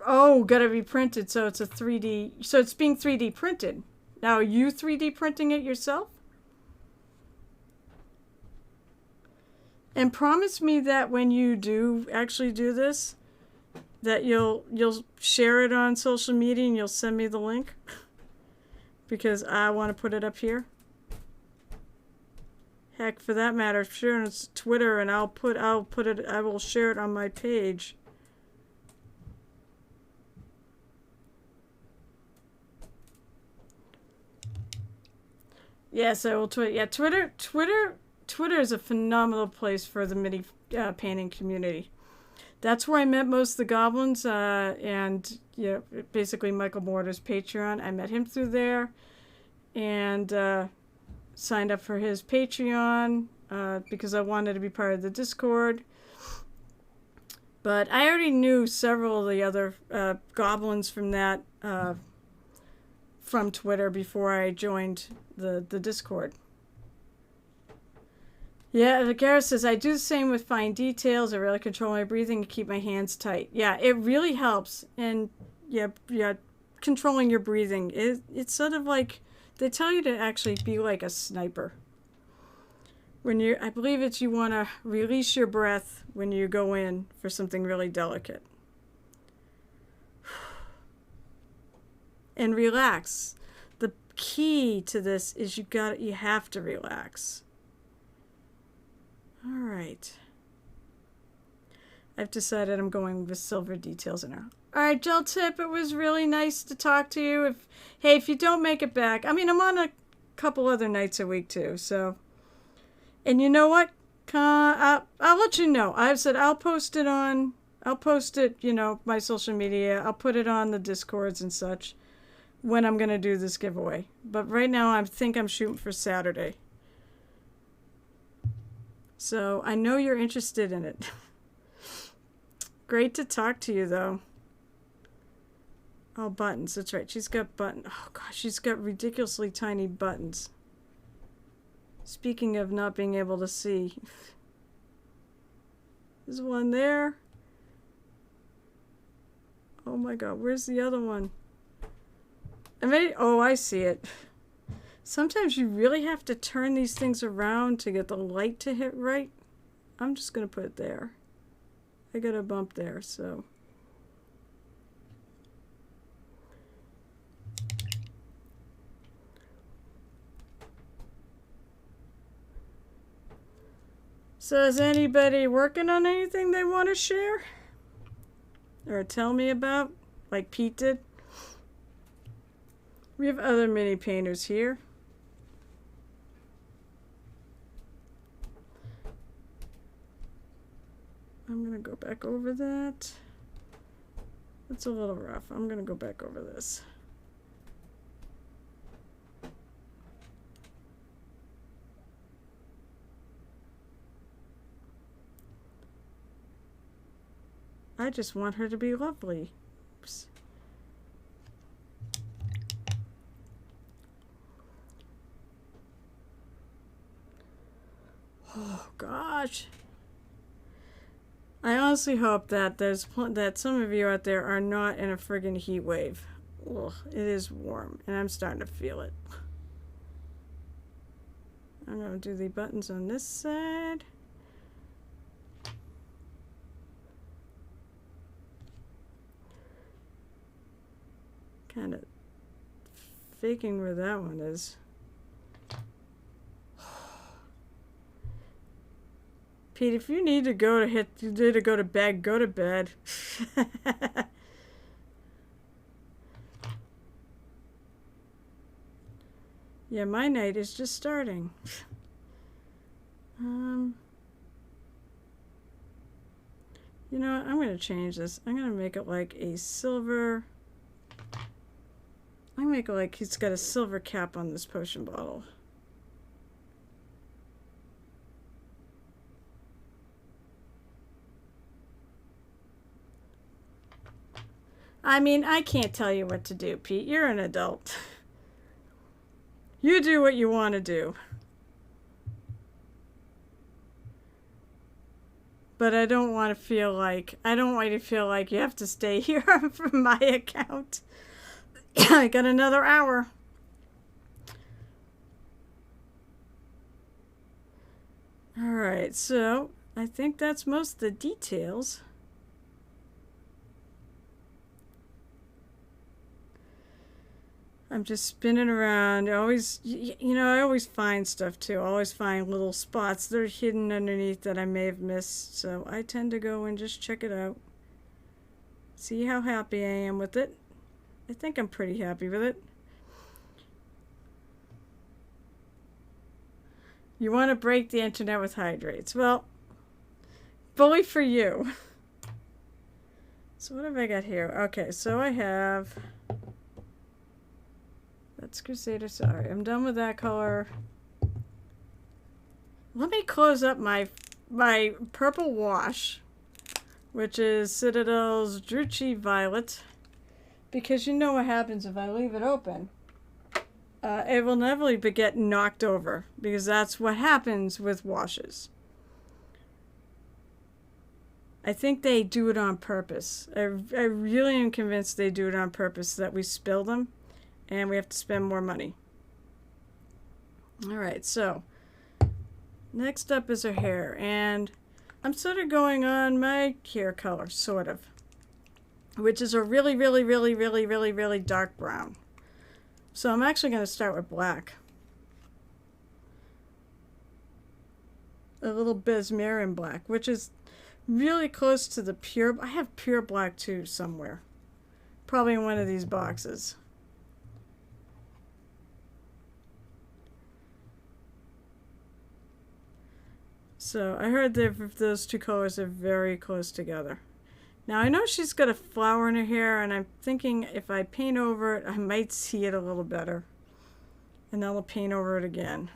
be printed. So it's a 3D. So it's being 3D printed. Now, are you 3D printing it yourself? And promise me that when you do actually do this, that you'll share it on social media and you'll send me the link, because I want to put it up here. Heck, for that matter, share it on Twitter, and I will share it on my page. Yes, I will tweet. Yeah, Twitter is a phenomenal place for the mini painting community. That's where I met most of the goblins, and basically Michael Mortar's Patreon. I met him through there, and signed up for his Patreon because I wanted to be part of the Discord. But I already knew several of the other goblins from that from Twitter before I joined the Discord. Yeah, Gareth says, I do the same with fine details. I really control my breathing and keep my hands tight. Yeah, it really helps. And yeah, controlling your breathing. It's sort of like, they tell you to actually be like a sniper. I believe it's you want to release your breath when you go in for something really delicate. And relax. The key to this is you have to relax. All right. I've decided I'm going with silver details now. All right, Gel Tip, it was really nice to talk to you. If you don't make it back, I mean, I'm on a couple other nights a week too, so. And you know what? I'll let you know. I've said I'll post it, my social media. I'll put it on the Discords and such when I'm going to do this giveaway. But right now, I think I'm shooting for Saturday. So I know you're interested in it. Great to talk to you, though. Oh, buttons. That's right. She's got buttons. Oh, gosh. She's got ridiculously tiny buttons. Speaking of not being able to see. There's one there. Oh, my God. Where's the other one? I see it. Sometimes you really have to turn these things around to get the light to hit right. I'm just going to put it there. I got a bump there, so. So is anybody working on anything they want to share? Or tell me about, like Pete did? We have other mini painters here. I'm going to go back over that. It's a little rough. I'm going to go back over this. I just want her to be lovely. Oops. Oh, gosh. I honestly hope that that some of you out there are not in a friggin' heat wave. Ugh, it is warm, and I'm starting to feel it. I'm going to do the buttons on this side. Kind of faking where that one is. Pete, if you need to go to bed, go to bed. Yeah, my night is just starting. You know what? I'm going to change this. I'm going to make it like a silver. I'm going to make it like he's got a silver cap on this potion bottle. I mean, I can't tell you what to do, Pete. You're an adult. You do what you want to do. But I don't want to feel like you have to stay here from my account. I got another hour. All right, so I think that's most of the details. I'm just spinning around. I always find stuff too. I always find little spots that are hidden underneath that I may have missed. So I tend to go and just check it out. See how happy I am with it. I think I'm pretty happy with it. You want to break the internet with hydrates. Well, bully for you. So what have I got here? Okay, so I have... That's Crusader. Sorry, I'm done with that color. Let me close up my purple wash, which is Citadel's Drucci Violet, because you know what happens if I leave it open. It will inevitably get knocked over, because that's what happens with washes. I think they do it on purpose. I really am convinced they do it on purpose, that we spill them. And we have to spend more money. Alright, so next up is her hair. And I'm sort of going on my hair color, sort of. Which is a really, really, really, really, really, really dark brown. So I'm actually going to start with black. A little Besmerian black, which is really close to the pure... I have pure black too somewhere. Probably in one of these boxes. So I heard that those two colors are very close together. Now I know she's got a flower in her hair, and I'm thinking if I paint over it, I might see it a little better. And then I'll paint over it again.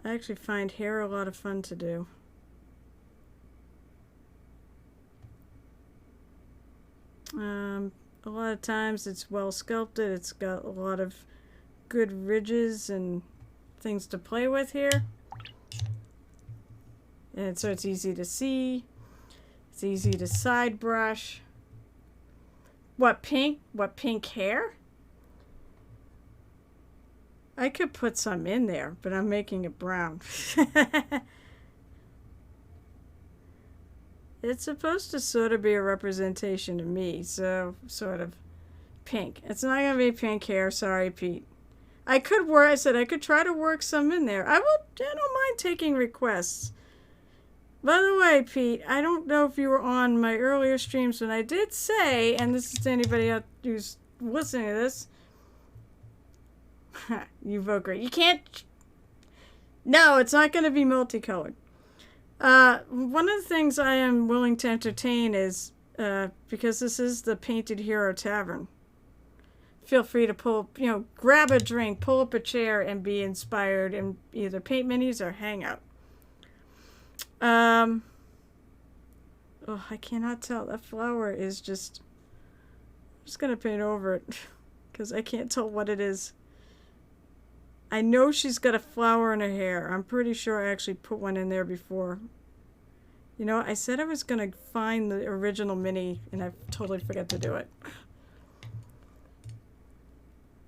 I actually find hair a lot of fun to do. A lot of times it's well sculpted. It's got a lot of good ridges and things to play with here. And so it's easy to see. It's easy to side brush. What pink? What pink hair? I could put some in there, but I'm making it brown. It's supposed to sort of be a representation of me, so sort of pink. It's not going to be pink hair, sorry, Pete. I said I could try to work some in there. I don't mind taking requests. By the way, Pete, I don't know if you were on my earlier streams when I did say, and this is to anybody out who's listening to this, you vote great. You can't... No, it's not going to be multicolored. One of the things I am willing to entertain is, because this is the Painted Hero Tavern, feel free to grab a drink, pull up a chair, and be inspired and either paint minis or hang out. Oh, I cannot tell. That flower is just... I'm just going to paint over it because I can't tell what it is. I know she's got a flower in her hair. I'm pretty sure I actually put one in there before. You know, I said I was going to find the original mini, and I totally forgot to do it.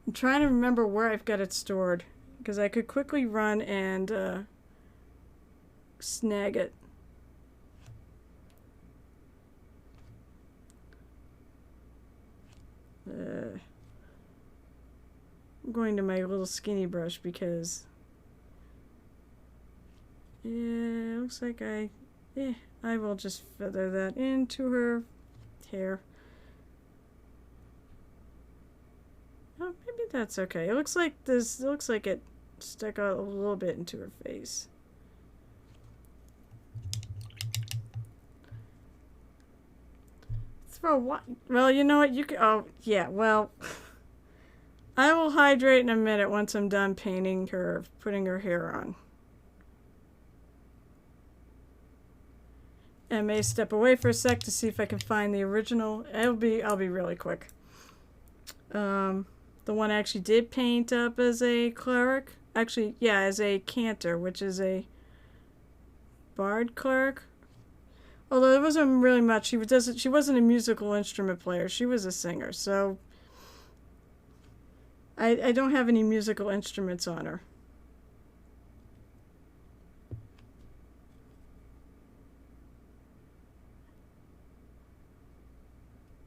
I'm trying to remember where I've got it stored, because I could quickly run and snag it. I'm going to my little skinny brush because yeah, it looks like I will just feather that into her hair. Oh, maybe that's okay. It looks like this. It looks like it stuck out a little bit into her face. Throw what? Well, you know what? You can. Oh, yeah. Well, I will hydrate in a minute once I'm done painting her, putting her hair on. I may step away for a sec to see if I can find the original. I'll be really quick. The one I actually did paint up as a cleric. Actually, yeah, as a cantor, which is a bard cleric. Although there wasn't really much. She wasn't a musical instrument player. She was a singer. So I don't have any musical instruments on her.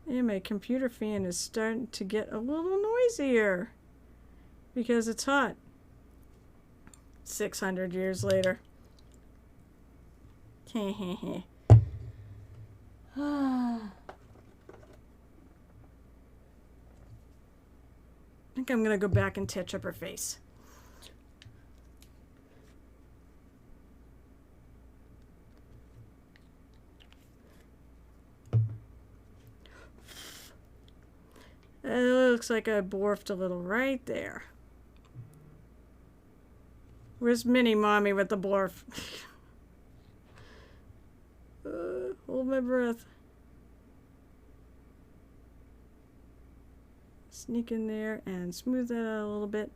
And my computer fan is starting to get a little noisier because it's hot. 600 years later. I think I'm gonna go back and touch up her face. It looks like I borfed a little right there. Where's Mini Mommy with the borf? Hold my breath. Sneak in there and smooth that out a little bit.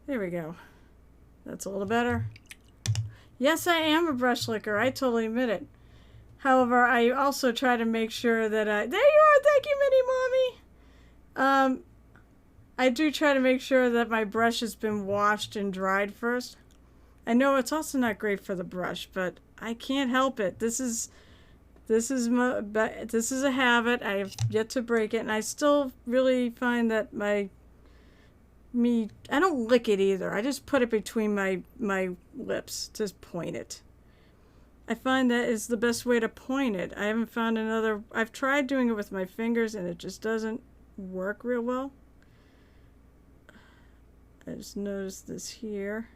There we go. That's a little better. Yes, I am a brush licker. I totally admit it. However, I also try to make sure that I... There you are! Thank you, Mini Mommy! I do try to make sure that my brush has been washed and dried first. I know it's also not great for the brush, but I can't help it. This is a habit. I have yet to break it, and I still really find that I don't lick it either. I just put it between my lips, just point it. I find that is the best way to point it. I haven't found another. I've tried doing it with my fingers, and it just doesn't work real well. I just noticed this here.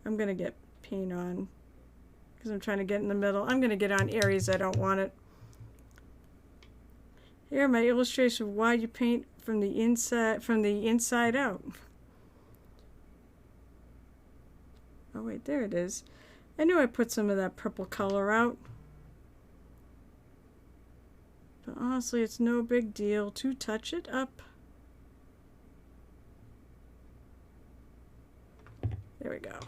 I'm gonna get paint on because I'm trying to get in the middle. I'm gonna get on areas I don't want it. Here, my illustration of why you paint from the inside out. Oh wait, there it is. I knew I put some of that purple color out. But honestly, it's no big deal to touch it up. There we go.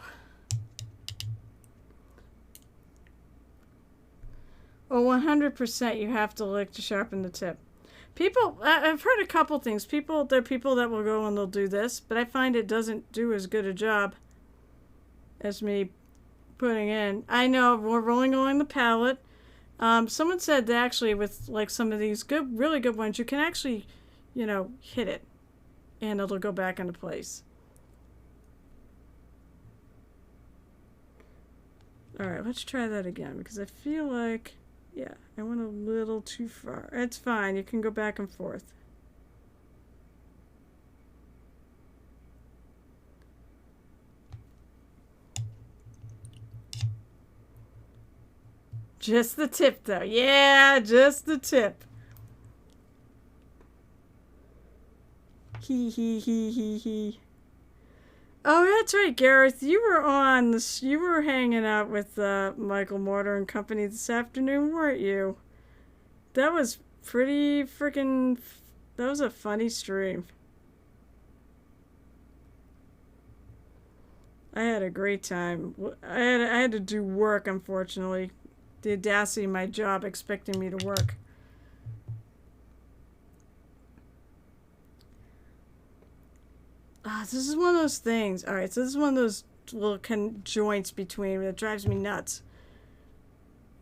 Well, 100% you have to lick to sharpen the tip. People, I've heard a couple things. There are people that will go and they'll do this, but I find it doesn't do as good a job as me putting in. I know we're rolling along the palette. Someone said that actually with like some of these really good ones, you can actually, hit it and it'll go back into place. All right, let's try that again because I feel like, yeah, I went a little too far. It's fine. You can go back and forth. Just the tip, though. Yeah, just the tip. Hee hee hee hee hee. Oh, that's right, Gareth. You were hanging out with Michael Mortar and company this afternoon, weren't you? That was pretty freaking... That was a funny stream. I had a great time. I had to do work, unfortunately. The audacity of my job expecting me to work. This is one of those things. All right, so this is one of those little joints between that drives me nuts.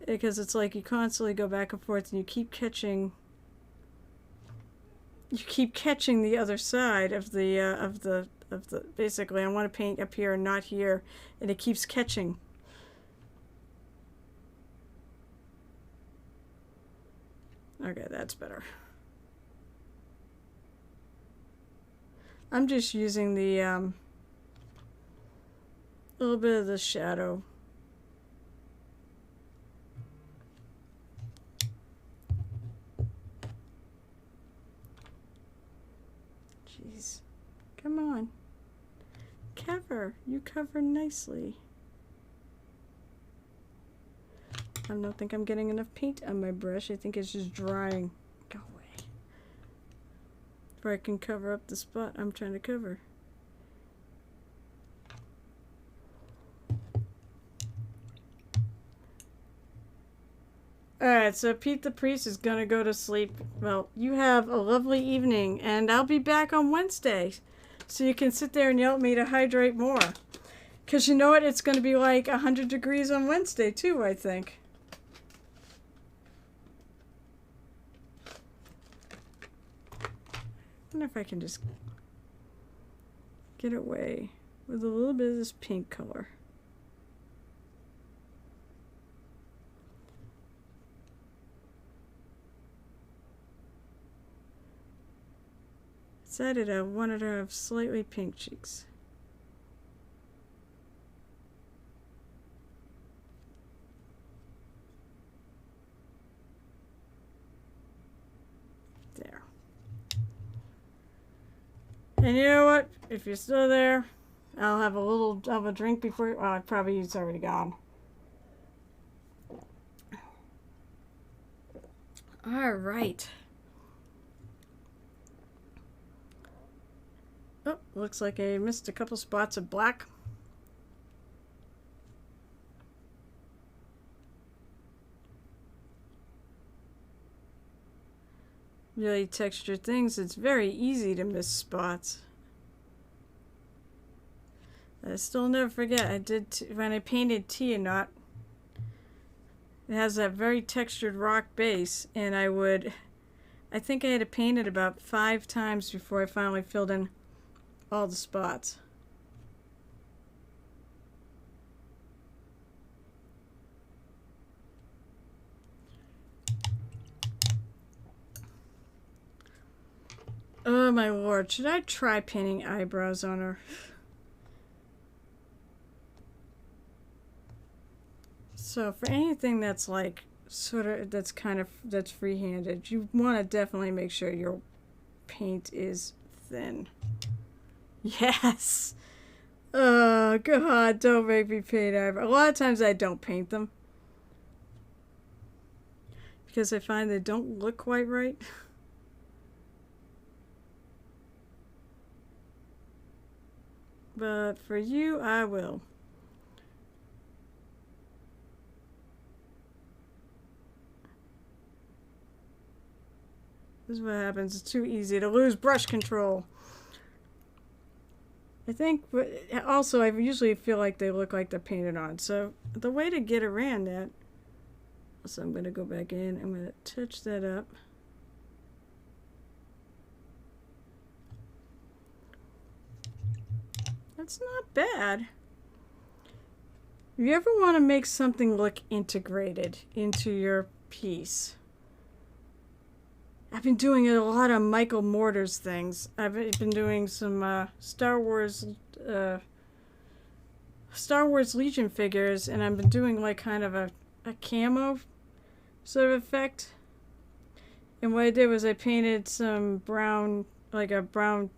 Because it's like you constantly go back and forth and you keep catching the other side of the basically I want to paint up here and not here, and it keeps catching. Okay, that's better. I'm just using the little bit of the shadow. Jeez. Come on. Cover. You cover nicely. I don't think I'm getting enough paint on my brush. I think it's just drying. Go away. Before I can cover up the spot I'm trying to cover. Alright, so Pete the Priest is gonna go to sleep. Well, you have a lovely evening, and I'll be back on Wednesday. So you can sit there and yell at me to hydrate more. Because you know what? It's going to be like 100 degrees on Wednesday, too, I think. I wonder if I can just get away with a little bit of this pink color. Decided I wanted her to have slightly pink cheeks. There. And you know what? If you're still there, I'll have a little of a drink before. Well, probably it's already gone. All right. Oh, looks like I missed a couple spots of black. Really textured things, it's very easy to miss spots. I still never forget, I did when I painted Tiamat. It has that very textured rock base, and I think I had to paint it about 5 times before I finally filled in all the spots. Oh my lord, should I try painting eyebrows on her? So for anything that's like that's free-handed, you want to definitely make sure your paint is thin. Yes. Oh god, don't make me paint eyebrows. A lot of times I don't paint them because I find they don't look quite right. But for you, I will. This is what happens. It's too easy to lose brush control. I think, also, I usually feel like they look like they're painted on. So the way to get around that, so I'm going to go back in. I'm going to touch that up. That's not bad. If you ever want to make something look integrated into your piece, I've been doing a lot of Michael Mortar's things. I've been doing some Star Wars Legion figures, and I've been doing like kind of a camo sort of effect. And what I did was I painted some brown, like a brown,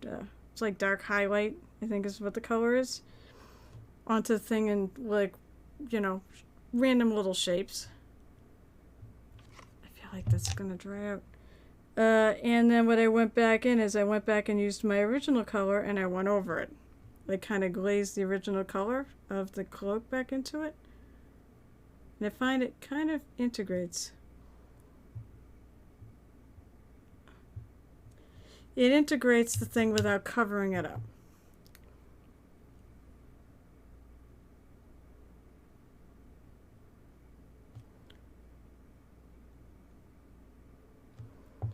it's like dark highlight, I think is what the color is, onto the thing in like, you know, random little shapes. I feel like that's gonna dry out. And then what I went back in is I went back and used my original color and I went over it. like kind of glaze the original color of the cloak back into it. And I find it kind of integrates. It integrates the thing without covering it up. I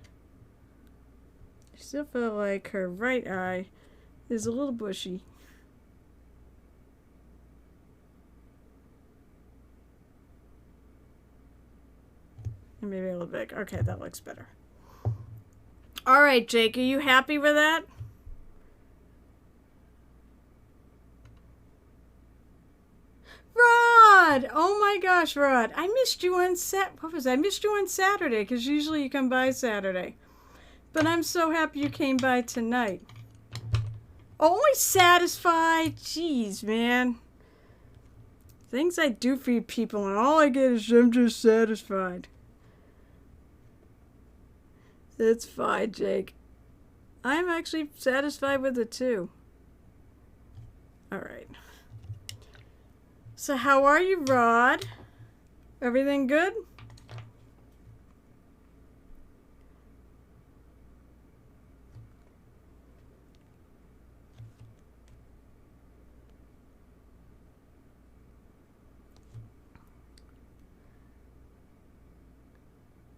still feel like her right eye is a little bushy. And maybe a little big. Okay, that looks better. All right, Jake, are you happy with that? Rod! Oh my gosh, Rod. I missed you on I missed you on Saturday, because usually you come by Saturday. But I'm so happy you came by tonight. Always satisfied. Jeez, man. Things I do for you people, and all I get is I'm just satisfied. It's fine, Jake. I'm actually satisfied with it too. Alright. So how are you, Rod? Everything good?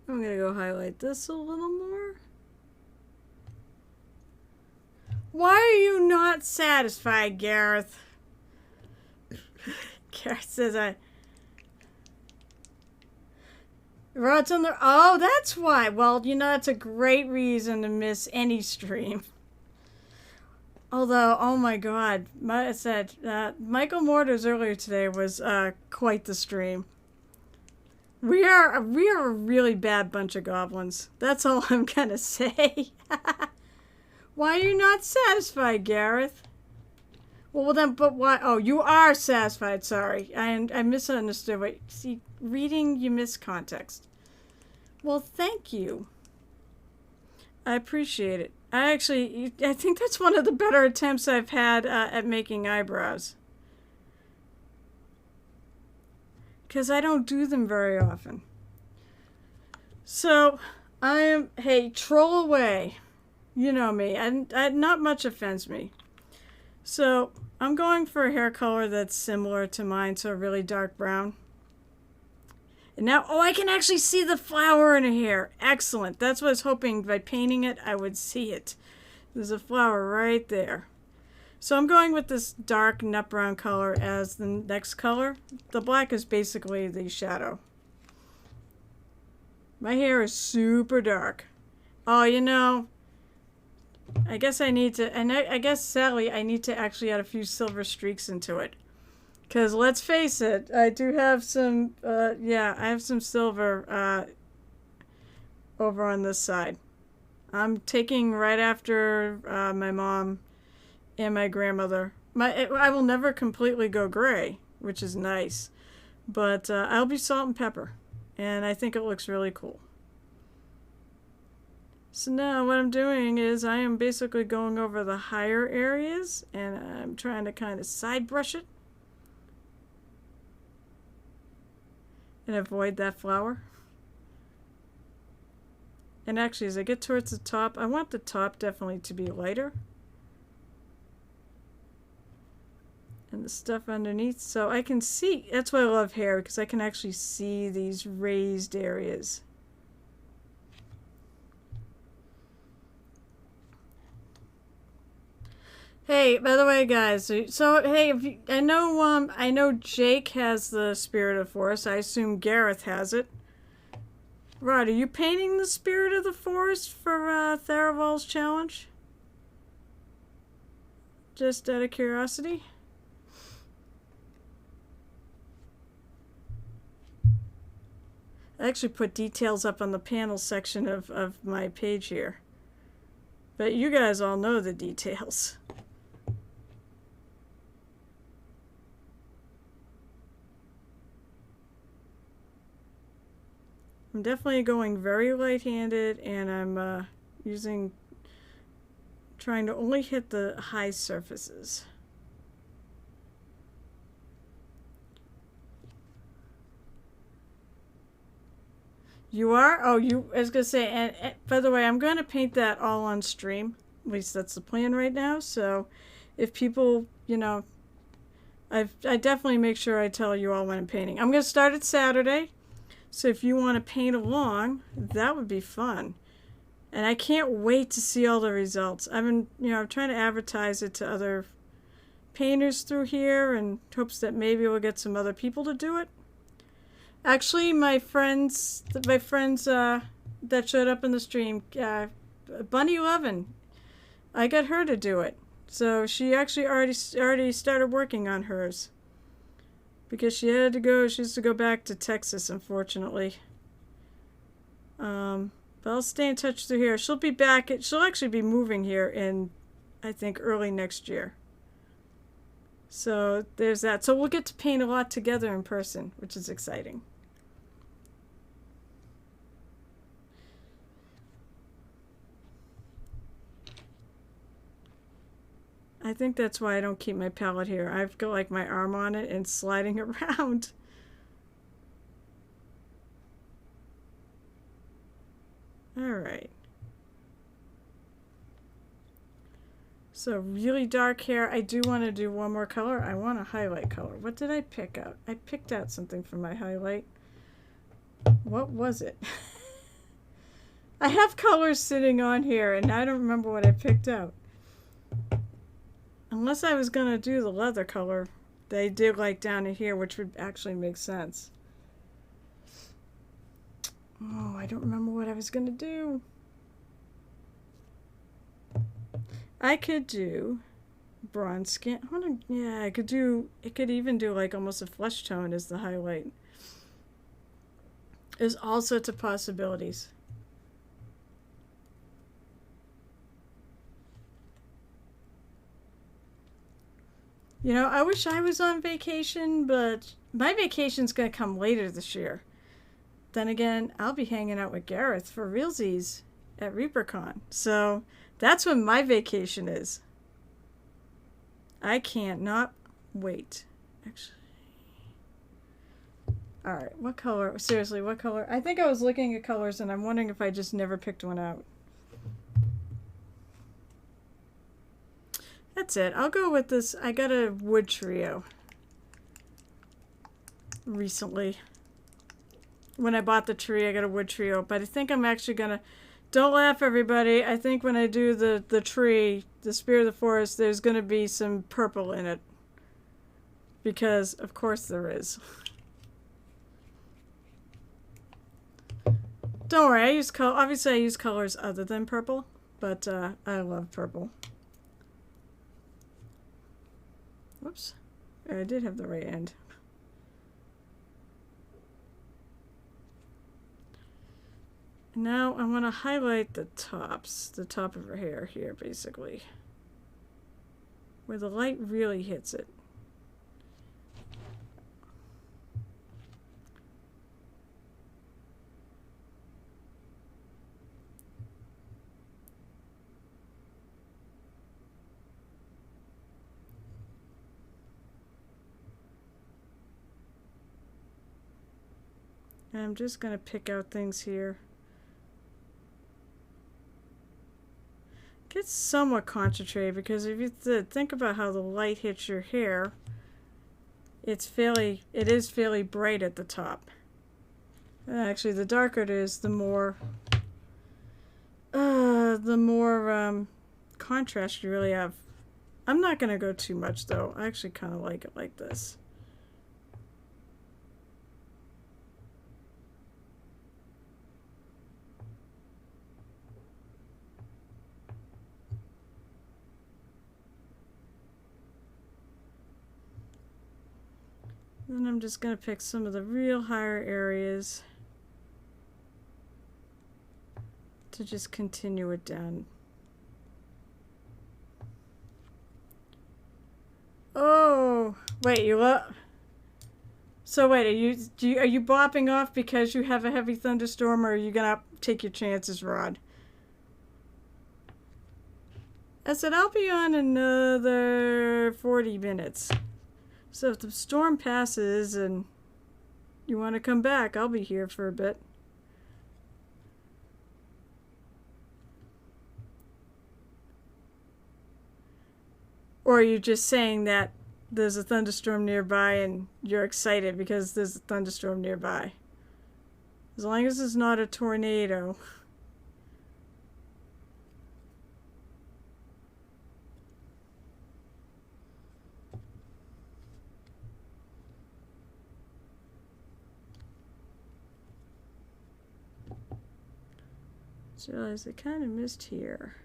I'm gonna go highlight this a little more. Why are you not satisfied, Gareth? Gareth says Rod's on the... Oh, that's why. Well, you know, that's a great reason to miss any stream. Although, oh my god. I said, Michael Mortars earlier today was quite the stream. We are a really bad bunch of goblins. That's all I'm gonna say. Why are you not satisfied, Gareth? Well, then, but why? Oh, you are satisfied. Sorry, I misunderstood. What? See, reading, you miss context. Well, thank you. I appreciate it. I think that's one of the better attempts I've had at making eyebrows. Because I don't do them very often. So, hey, troll away. You know me, and not much offends me. So, I'm going for a hair color that's similar to mine, so a really dark brown. And now, oh, I can actually see the flower in her hair. Excellent. That's what I was hoping by painting it, I would see it. There's a flower right there. So I'm going with this dark nut brown color as the next color. The black is basically the shadow. My hair is super dark. Oh, you know, I guess I need to, and I guess sadly I need to actually add a few silver streaks into it. Because let's face it, I do have some, I have some silver over on this side. I'm taking right after my mom and my grandmother. I will never completely go gray, which is nice. But I'll be salt and pepper. And I think it looks really cool. So now what I'm doing is I am basically going over the higher areas. And I'm trying to kind of side brush it. And avoid that flower. And actually, as I get towards the top, I want the top definitely to be lighter. And the stuff underneath, so I can see, that's why I love hair, because I can actually see these raised areas. Hey, by the way, guys, so hey, I know Jake has the Spirit of the Forest. I assume Gareth has it. Rod, are you painting the Spirit of the Forest for Theravol's challenge? Just out of curiosity. I actually put details up on the panel section of my page here. But you guys all know the details. I'm definitely going very light-handed, and I'm trying to only hit the high surfaces. You are? Oh, I was going to say, and by the way, I'm going to paint that all on stream. At least that's the plan right now. So if people, I definitely make sure I tell you all when I'm painting. I'm going to start it Saturday. So if you want to paint along, that would be fun. And I can't wait to see all the results. I've been, I'm trying to advertise it to other painters through here in hopes that maybe we'll get some other people to do it. Actually, my friends that showed up in the stream, Bunny Levin, I got her to do it. So she actually already started working on hers. Because she has to go back to Texas, unfortunately. But I'll stay in touch through here. She'll be back. She'll actually be moving here in, I think, early next year. So there's that. So we'll get to paint a lot together in person, which is exciting. I think that's why I don't keep my palette here. I've got like my arm on it and sliding around. All right. So really dark hair. I do want to do one more color. I want a highlight color. What did I pick out? I picked out something for my highlight. What was it? I have colors sitting on here and I don't remember what I picked out. Unless I was going to do the leather color they did like down in here, which would actually make sense. Oh, I don't remember what I was going to do. I could do bronze skin. Yeah, I could do, it could even do like almost a flesh tone as the highlight. There's all sorts of possibilities. I wish I was on vacation, but my vacation's going to come later this year. Then again, I'll be hanging out with Gareth for realsies at ReaperCon. So that's when my vacation is. I can't not wait. Actually. All right, what color? Seriously, what color? I think I was looking at colors and I'm wondering if I just never picked one out. That's it. I'll go with this. I got a wood trio recently. When I bought the tree, I got a wood trio. But I think I'm actually going to... Don't laugh, everybody. I think when I do the tree, the Spirit of the Forest, there's going to be some purple in it. Because, of course, there is. Don't worry. Obviously, I use colors other than purple. But I love purple. Whoops. I did have the right end. Now I want to highlight the top of her hair here, basically. Where the light really hits it. And I'm just going to pick out things here. It's somewhat concentrated because if you think about how the light hits your hair, it is fairly bright at the top. Actually, the darker it is, the more contrast you really have. I'm not going to go too much though. I actually kind of like it like this. Then I'm just going to pick some of the real higher areas to just continue it down. Oh, wait, so wait, are you bopping off because you have a heavy thunderstorm, or are you going to take your chances, Rod? I said I'll be on another 40 minutes. So if the storm passes and you want to come back, I'll be here for a bit. Or are you just saying that there's a thunderstorm nearby and you're excited because there's a thunderstorm nearby? As long as it's not a tornado. Just realized I kind of missed here.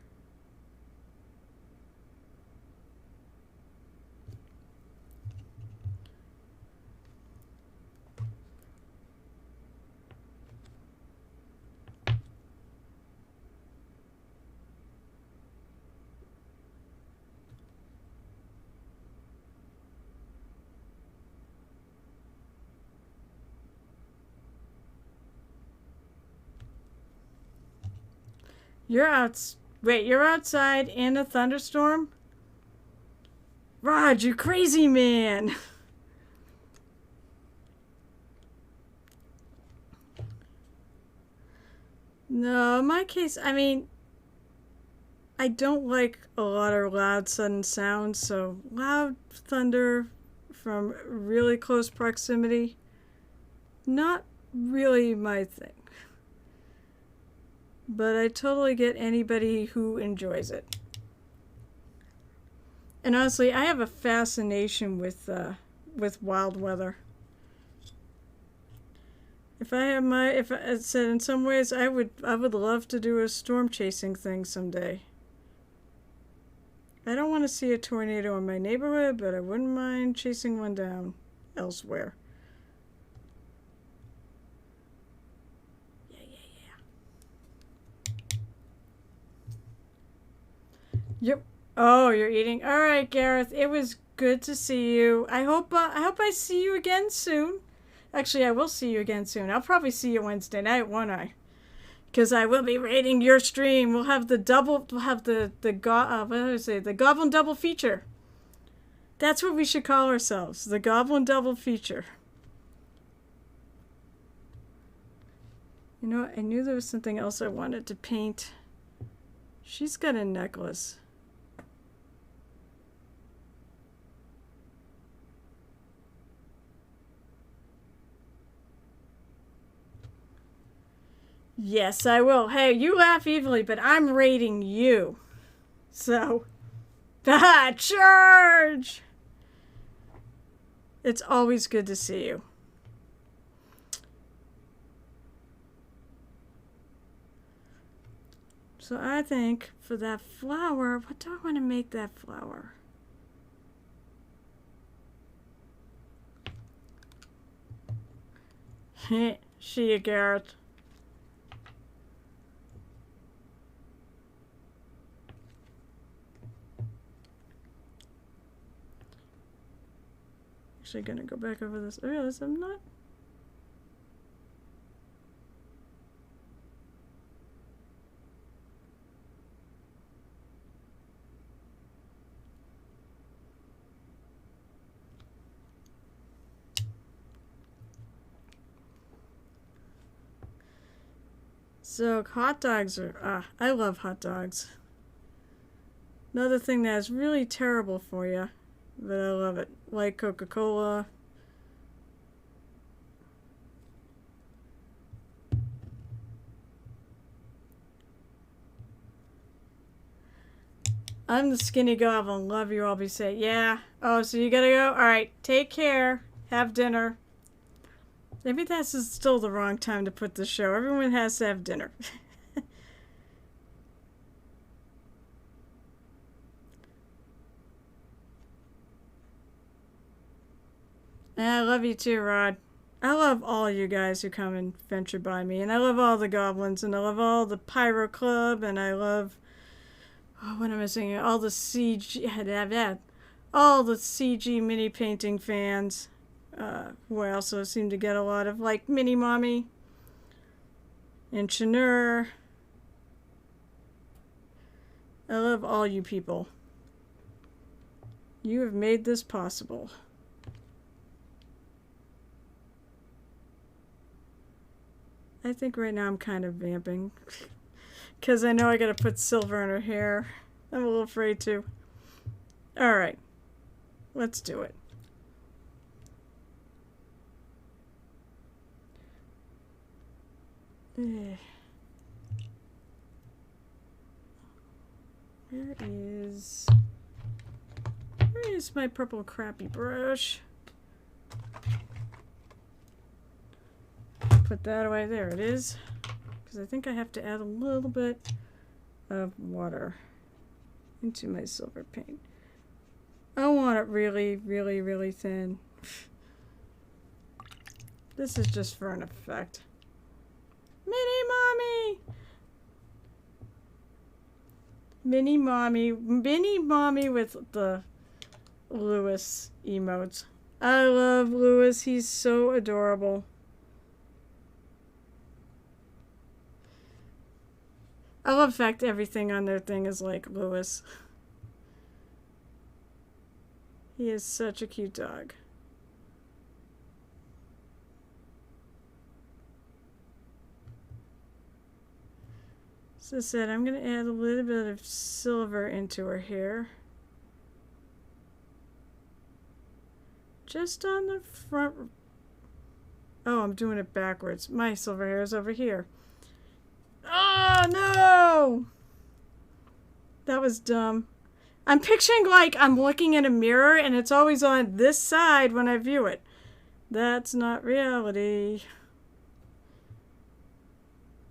You're outside in a thunderstorm? Rod, you crazy man! No, in my case, I mean, I don't like a lot of loud sudden sounds, so loud thunder from really close proximity, not really my thing. But I totally get anybody who enjoys it. And honestly, I have a fascination with wild weather. If I said in some ways, I would love to do a storm chasing thing someday. I don't want to see a tornado in my neighborhood, but I wouldn't mind chasing one down elsewhere. Yep. Oh, you're eating. All right, Gareth. It was good to see you. I hope I see you again soon. Actually, I will see you again soon. I'll probably see you Wednesday night, won't I? Because I will be rating your stream. We'll have the Goblin Double feature. That's what we should call ourselves, the Goblin Double feature. You know what? I knew there was something else I wanted to paint. She's got a necklace. Yes, I will. Hey, you laugh evilly, but I'm rating you. So, charge! It's always good to see you. So I think for that flower, what do I want to make that flower? See you, Garrett. Actually gonna go back over this. I realize I'm not. So hot dogs are, I love hot dogs. Another thing that's really terrible for you, but I love it. Like Coca-Cola. I'm the skinny goblin. Love you all. Be safe. Yeah. Oh, so you gotta go? Alright. Take care. Have dinner. Maybe this is still the wrong time to put the show. Everyone has to have dinner. And I love you too, Rod. I love all you guys who come and venture by me. And I love all the goblins. And I love all the Pyro Club. And I love... Oh, what am I saying? All the CG... all the CG mini painting fans. Who I also seem to get a lot of. Like Mini Mommy. And Chanur. I love all you people. You have made this possible. I think right now I'm kind of vamping. Because I know I gotta put silver in her hair. I'm a little afraid to. All right. Let's do it. Where is my purple crappy brush? Put that away. There it is. Because I think I have to add a little bit of water into my silver paint. I want it really, really, really thin. This is just for an effect. Mini Mommy! Mini Mommy with the Lewis emotes. I love Lewis. He's so adorable. I love the fact everything on their thing is like Lewis. He is such a cute dog. So I said I'm going to add a little bit of silver into her hair. Just on the front. Oh, I'm doing it backwards. My silver hair is over here. Oh, no! That was dumb. I'm picturing like I'm looking in a mirror and it's always on this side when I view it. That's not reality.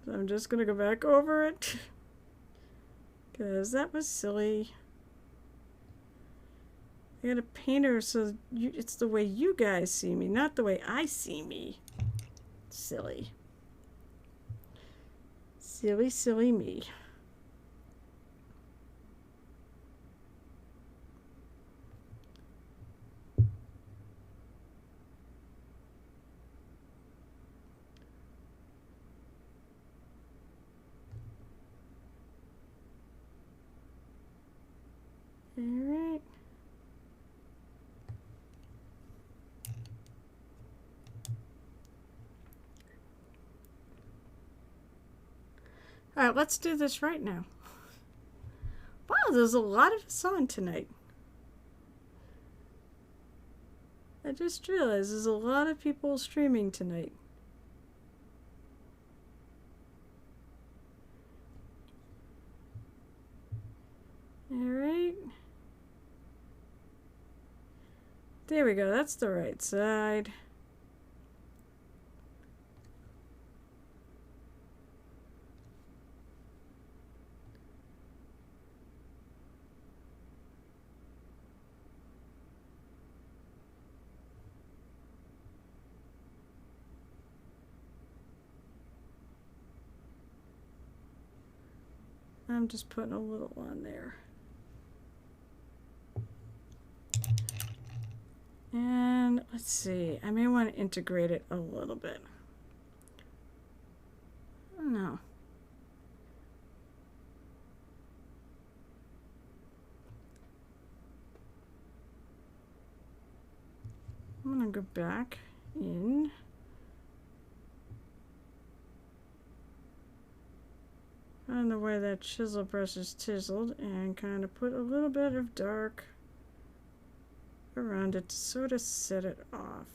So I'm just going to go back over it. Because that was silly. I gotta paint her so it's the way you guys see me, not the way I see me. Silly. Silly, silly me. All right. All right, let's do this right now. Wow, there's a lot of us on tonight. I just realized there's a lot of people streaming tonight. All right. There we go. That's the right side. I'm just putting a little on there. And let's see, I may want to integrate it a little bit. I don't know. I'm going to go back in. Find the way that chisel brush is chiseled and kind of put a little bit of dark around it to sort of set it off.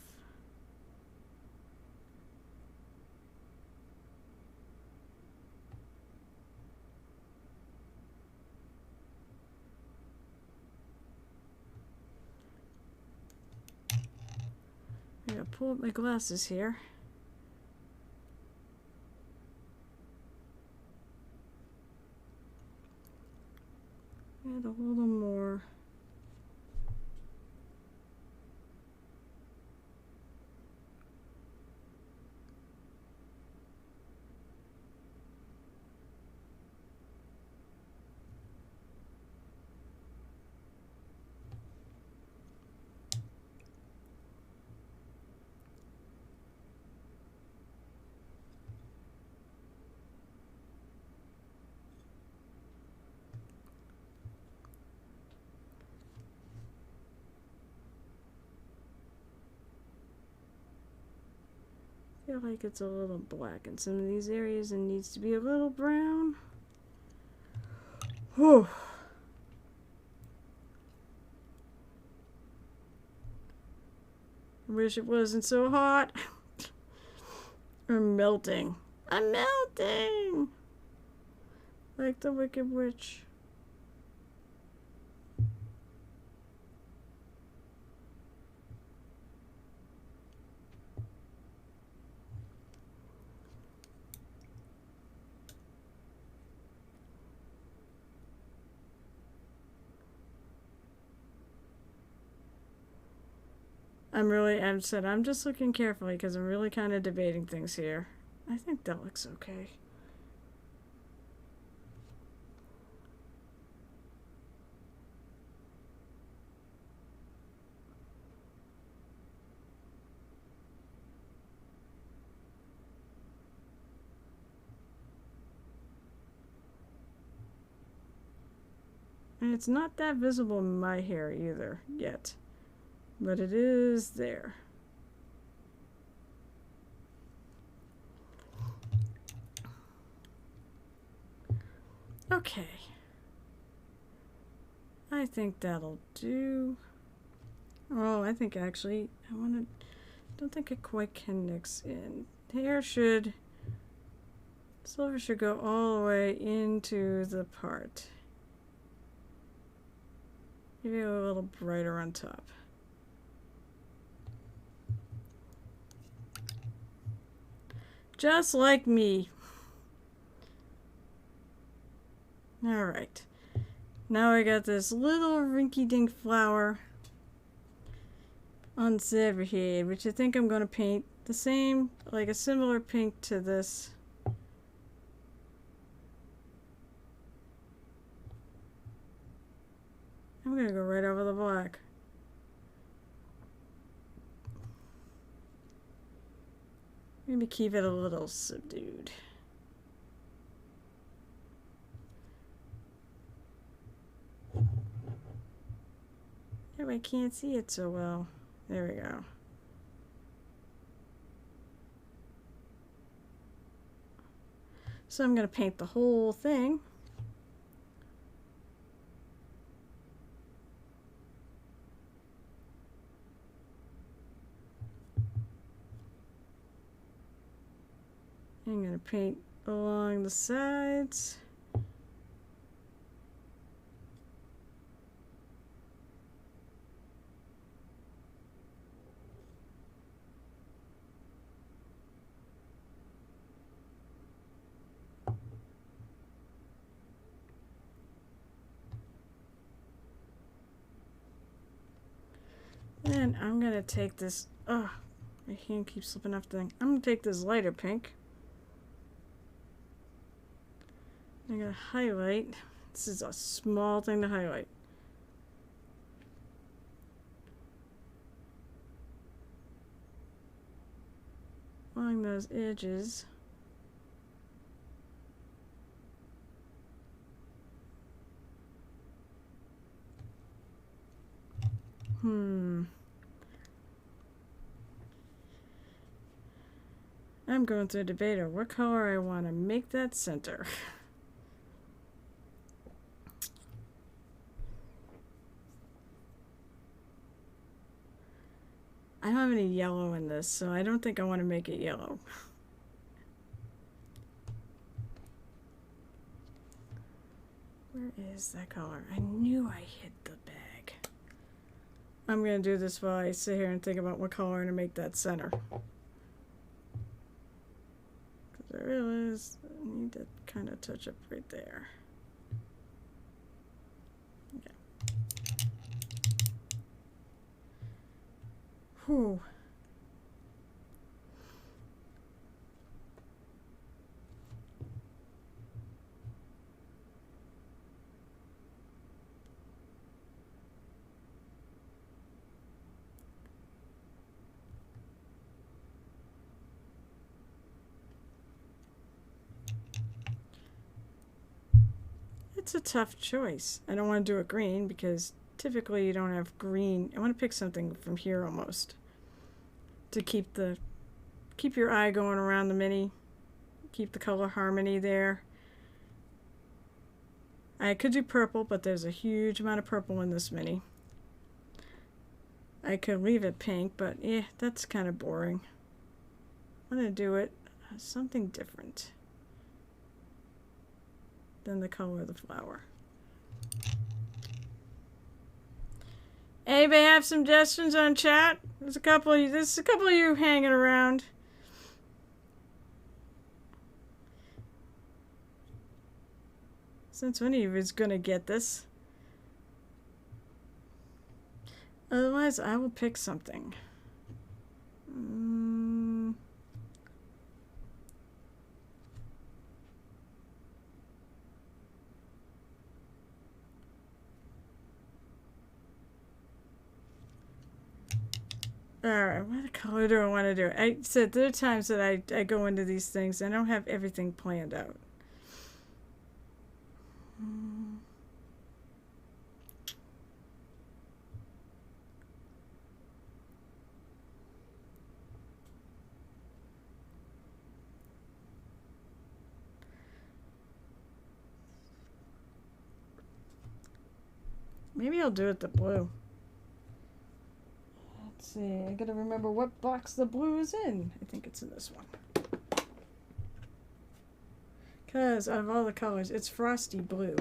I gotta pull up my glasses here. Add a little more. I feel like it's a little black in some of these areas and needs to be a little brown. Whew. wish it wasn't so hot. I'm melting. I'm melting! Like the Wicked Witch. I'm just looking carefully because I'm really kind of debating things here. I think that looks okay. And it's not that visible in my hair either, yet. But it is there. Okay. I think that'll do. Oh, I think actually, don't think it quite connects in. Silver should go all the way into the part. Maybe a little brighter on top. Just like me. Alright. Now I got this little rinky-dink flower on Silver head, which I think I'm going to paint the same, like a similar pink to this. I'm going to go right over the black. Maybe keep it a little subdued. Oh, I can't see it so well. There we go. So I'm going to paint the whole thing. I'm going to paint along the sides. And I'm going to take this, my hand keeps slipping off the thing. I'm going to take this lighter pink. I'm going to highlight. This is a small thing to highlight. Along those edges. I'm going through a debate of what color I want to make that center. I don't have any yellow in this, so I don't think I want to make it yellow. Where is that color? I knew I hid the bag. I'm going to do this while I sit here and think about what color to make that center. Because I realize I need to kind of touch up right there. Okay. Whew. It's a tough choice. I don't want to do a green because typically you don't have green. I want to pick something from here almost to keep your eye going around the mini, keep the color harmony there. I could do purple, but there's a huge amount of purple in this mini. I could leave it pink, but yeah, that's kind of boring. I'm going to do it something different than the color of the flower. Anybody have suggestions on chat? There's a couple of you hanging around. Since one of you is gonna get this. Otherwise, I will pick something. Alright, what color do I want to do? I said there are times that I go into these things and I don't have everything planned out. Maybe I'll do it the blue. Let's see, I gotta remember what box the blue is in. I think it's in this one. Because out of all the colors, it's frosty blue.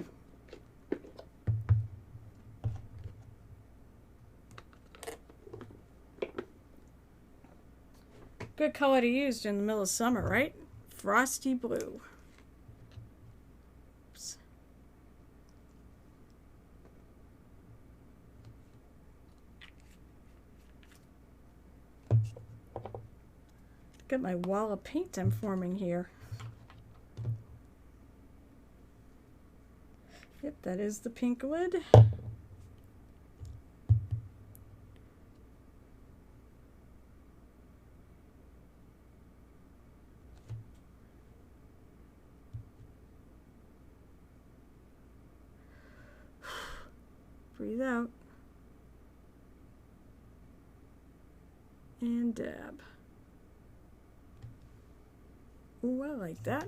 Good color to use in the middle of summer, right? Frosty blue. Oops. Got my wall of paint I'm forming here. Yep, that is the pink lid. Breathe out. And dab. Ooh, I like that.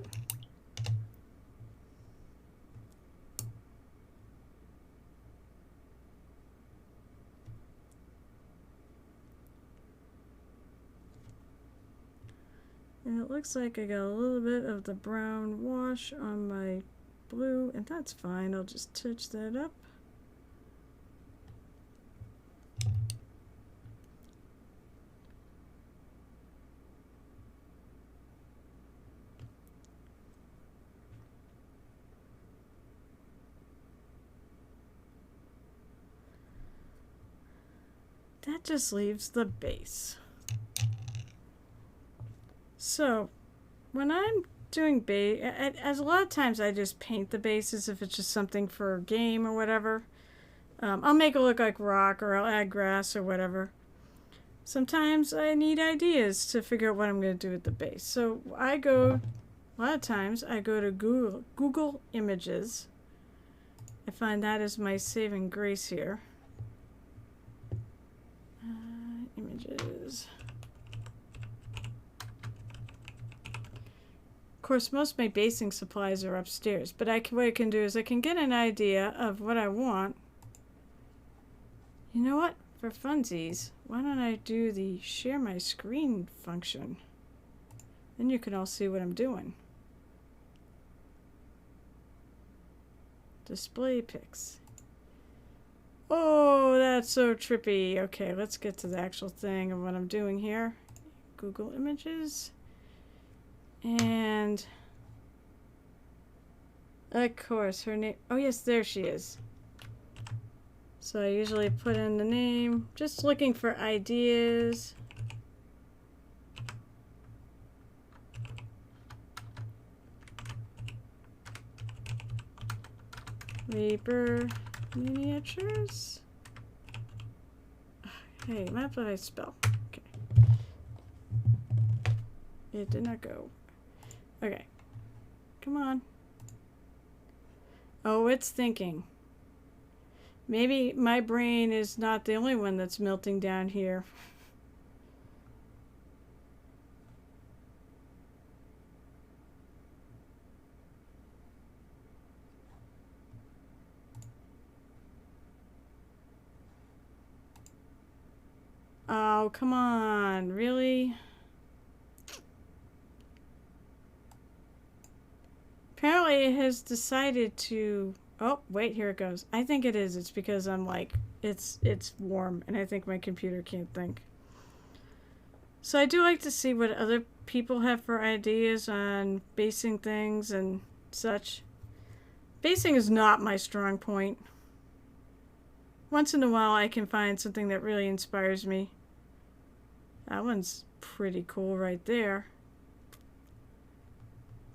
And it looks like I got a little bit of the brown wash on my blue, and that's fine. I'll just touch that up. That just leaves the base. So, when I'm doing base, as a lot of times I just paint the bases if it's just something for a game or whatever. I'll make it look like rock, or I'll add grass or whatever. Sometimes I need ideas to figure out what I'm going to do with the base. So a lot of times I go to Google Images. I find that is my saving grace here. Images. Of course, most of my basing supplies are upstairs, but what I can do is I can get an idea of what I want. You know what? For funsies, why don't I do the share my screen function? Then you can all see what I'm doing. Display pics. Oh, that's so trippy. Okay, let's get to the actual thing of what I'm doing here. Google Images. And of course, her name. Oh, yes, there she is. So I usually put in the name, just looking for ideas. Vapor miniatures. Hey, map that I spell. Okay. It did not go. Okay. Come on. Oh, it's thinking. Maybe my brain is not the only one that's melting down here. Oh, come on. Really? Apparently it has decided to... Oh, wait, here it goes. I think it is. It's because I'm like... It's warm, and I think my computer can't think. So I do like to see what other people have for ideas on basing things and such. Basing is not my strong point. Once in a while I can find something that really inspires me. That one's pretty cool right there.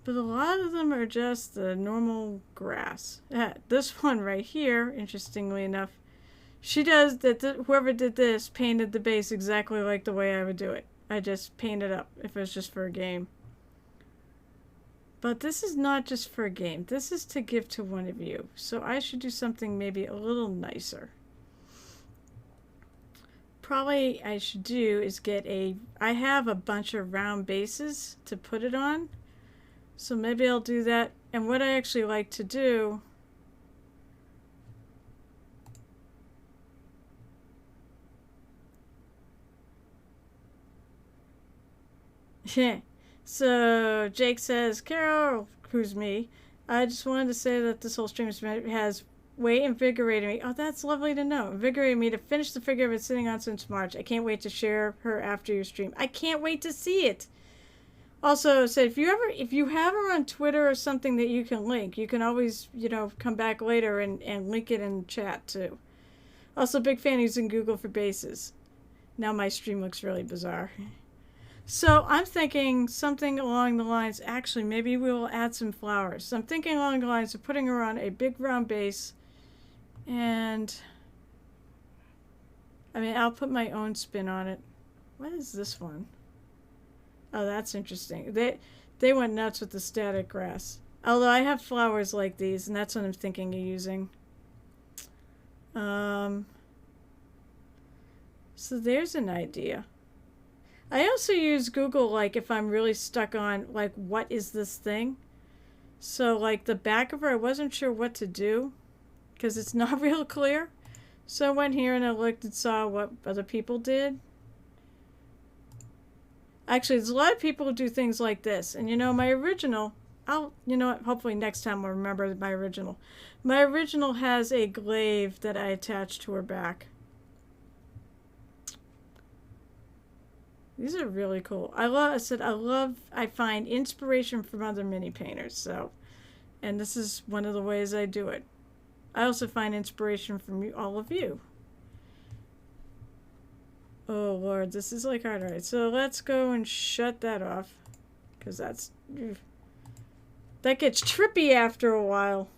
But a lot of them are just the normal grass. This one right here, interestingly enough, she does that. Whoever did this painted the base exactly like the way I would do it. I just paint it up if it was just for a game. But this is not just for a game. This is to give to one of you. So I should do something maybe a little nicer. Probably I should do is get I have a bunch of round bases to put it on. So maybe I'll do that. And what I actually like to do... So Jake says, Carol, who's me, I just wanted to say that this whole stream has way invigorated me. Oh, that's lovely to know. Invigorated me to finish the figure I've been sitting on since March. I can't wait to share her after your stream. I can't wait to see it. Also said, if you have her on Twitter or something that you can link, you can always, come back later and link it in chat too. Also, big fan using Google for bases. Now my stream looks really bizarre. So I'm thinking something along the lines, actually, maybe we'll add some flowers. So I'm thinking along the lines of putting her on a big round base. And, I'll put my own spin on it. What is this one? Oh, that's interesting. They went nuts with the static grass. Although I have flowers like these, and that's what I'm thinking of using. So there's an idea. I also use Google, like, if I'm really stuck on, like, what is this thing? So, like, the back of her, I wasn't sure what to do, because it's not real clear. So I went here and I looked and saw what other people did. Actually, there's a lot of people who do things like this. And, my original, hopefully next time I'll remember my original. My original has a glaive that I attached to her back. These are really cool. I find inspiration from other mini painters, so, and this is one of the ways I do it. I also find inspiration from all of you. Oh Lord, this is like hard. Alright, so let's go and shut that off, because that gets trippy after a while.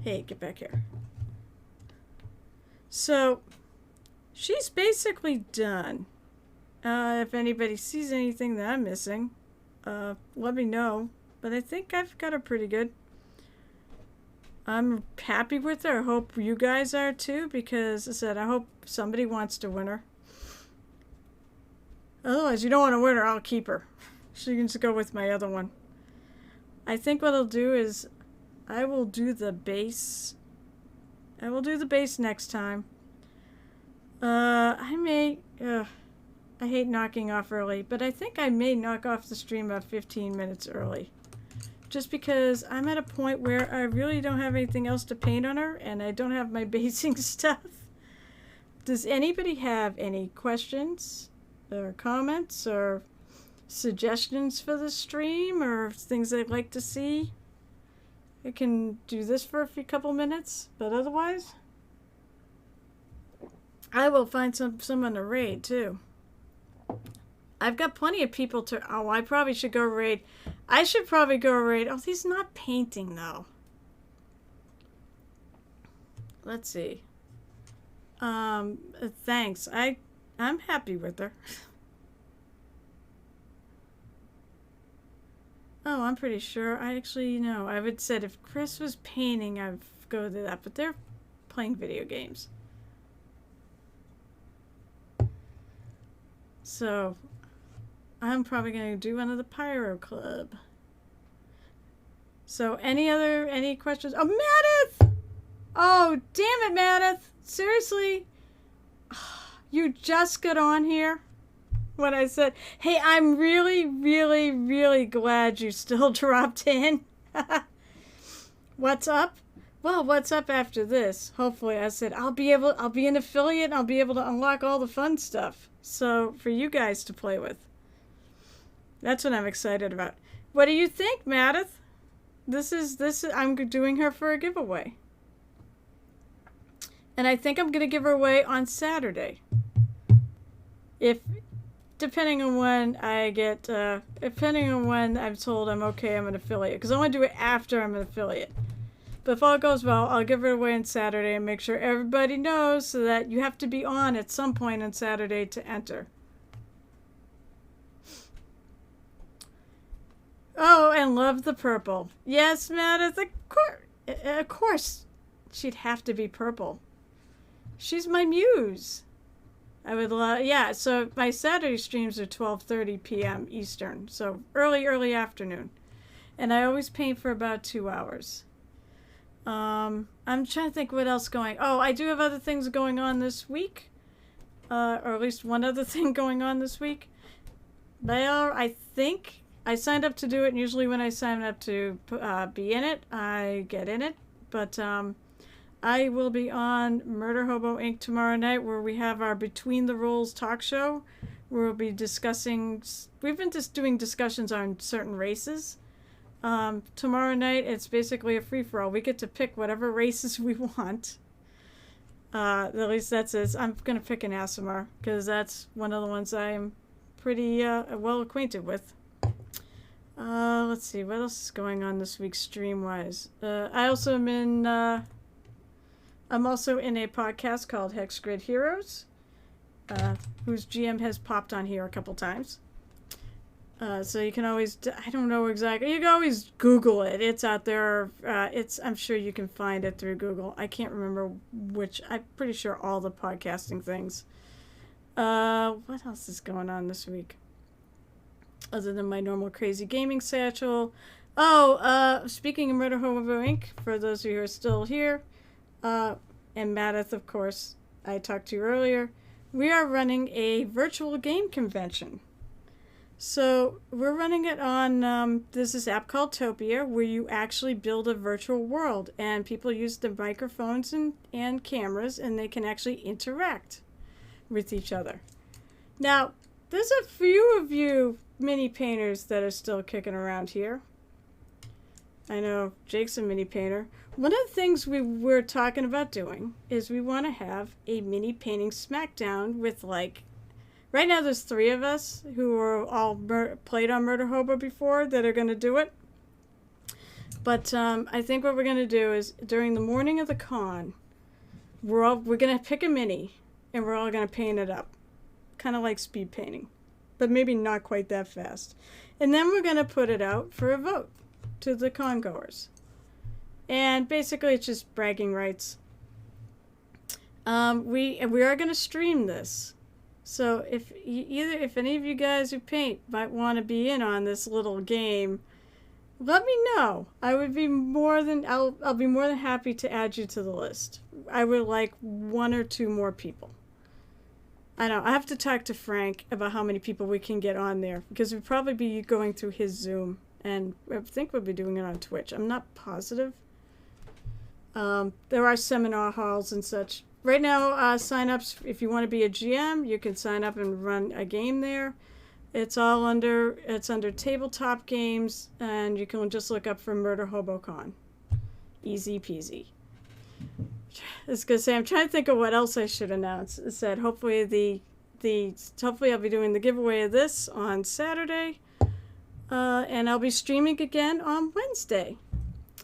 Hey, get back here. So, she's basically done. If anybody sees anything that I'm missing, let me know. But I think I've got her pretty good. I'm happy with her. I hope you guys are too, because as I said, I hope somebody wants to win her. Otherwise, you don't want to win her, I'll keep her. She can just go with my other one. I think what I'll do is I will do the base. I will do the base next time. I hate knocking off early, but I think I may knock off the stream about 15 minutes early. Just because I'm at a point where I really don't have anything else to paint on her, and I don't have my basing stuff. Does anybody have any questions or comments or suggestions for the stream or things they'd like to see? I can do this for a couple minutes, but otherwise, I will find someone to raid too. I've got plenty of people to... Oh, I probably should go raid. I should probably go raid. Oh, he's not painting, though. Let's see. Thanks. I'm happy with her. Oh, I'm pretty sure. I actually, I would said if Chris was painting, I'd go to that. But they're playing video games. So... I'm probably going to do one of the Pyro Club. So, any questions? Oh, Madith! Oh, damn it, Madith! Seriously? You just got on here when I said, hey, I'm really, really, really glad you still dropped in. What's up? Well, what's up after this? Hopefully, I said, I'll be an affiliate, and I'll be able to unlock all the fun stuff. So, for you guys to play with. That's what I'm excited about. What do you think, Meredith? I'm doing her for a giveaway. And I think I'm going to give her away on Saturday. Depending on when I'm told I'm okay, I'm an affiliate. Because I want to do it after I'm an affiliate. But if all goes well, I'll give it away on Saturday and make sure everybody knows so that you have to be on at some point on Saturday to enter. Oh, and love the purple. Yes, Meredith, of course. She'd have to be purple. She's my muse. I would love, yeah, so my Saturday streams are 12:30 p.m. Eastern, so early afternoon. And I always paint for about 2 hours. I'm trying to think what else going. Oh, I do have other things going on this week. Or at least one other thing going on this week. Well, I think I signed up to do it, and usually when I sign up to be in it, I get in it. But I will be on Murder Hobo Inc. tomorrow night, where we have our Between the Rules talk show, where we'll be discussing, we've been just doing discussions on certain races. Tomorrow night, it's basically a free-for-all. We get to pick whatever races we want. At least that's it. I'm going to pick an Aasimar, because that's one of the ones I'm pretty well acquainted with. Let's see, what else is going on this week stream-wise? I'm also in a podcast called Hex Grid Heroes, whose GM has popped on here a couple times. So you can always, I don't know exactly, you can always Google it. It's out there. I'm sure you can find it through Google. I can't remember which, I'm pretty sure all the podcasting things. What else is going on this week? Other than my normal crazy gaming satchel. Oh, speaking of Murder Hobo Inc., for those of you who are still here, and Meredith, of course, I talked to you earlier, we are running a virtual game convention. So we're running it on, there's this app called Topia, where you actually build a virtual world, and people use the microphones and cameras, and they can actually interact with each other. Now, there's a few of you mini painters that are still kicking around here. I know Jake's a mini painter. One of the things we were talking about doing is we want to have a mini painting smackdown with, like, right now there's 3 of us who are all played on Murder Hobo before that are going to do it. But I think what we're going to do is during the morning of the con, we're going to pick a mini and we're all going to paint it up. Kind of like speed painting, but maybe not quite that fast. And then we're going to put it out for a vote to the con goers. And basically it's just bragging rights. We are going to stream this. So if any of you guys who paint might want to be in on this little game, let me know. I'll be more than happy to add you to the list. I would like 1 or 2 more people. I know, I have to talk to Frank about how many people we can get on there, because we'll probably be going through his Zoom, and I think we'll be doing it on Twitch. I'm not positive. There are seminar halls and such. Right now, sign-ups, if you want to be a GM, you can sign up and run a game there. It's under tabletop games, and you can just look up for Murder Hobo Con. Easy peasy. I was gonna say, I'm trying to think of what else I should announce. It said hopefully hopefully I'll be doing the giveaway of this on Saturday, and I'll be streaming again on Wednesday,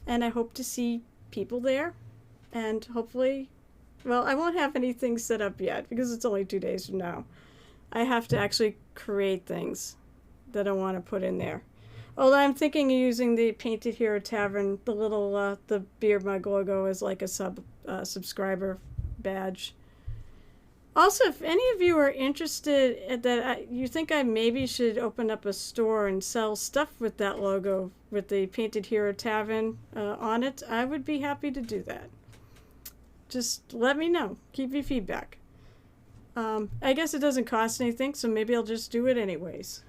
and I hope to see people there, and hopefully, well, I won't have anything set up yet because it's only 2 days from now. I have to actually create things that I want to put in there. Although I'm thinking of using the Painted Hero Tavern, the little, the beer mug logo as like a subscriber badge. Also, if any of you are interested you think I maybe should open up a store and sell stuff with that logo, with the Painted Hero Tavern on it, I would be happy to do that. Just let me know. Keep your feedback. I guess it doesn't cost anything, so maybe I'll just do it anyways.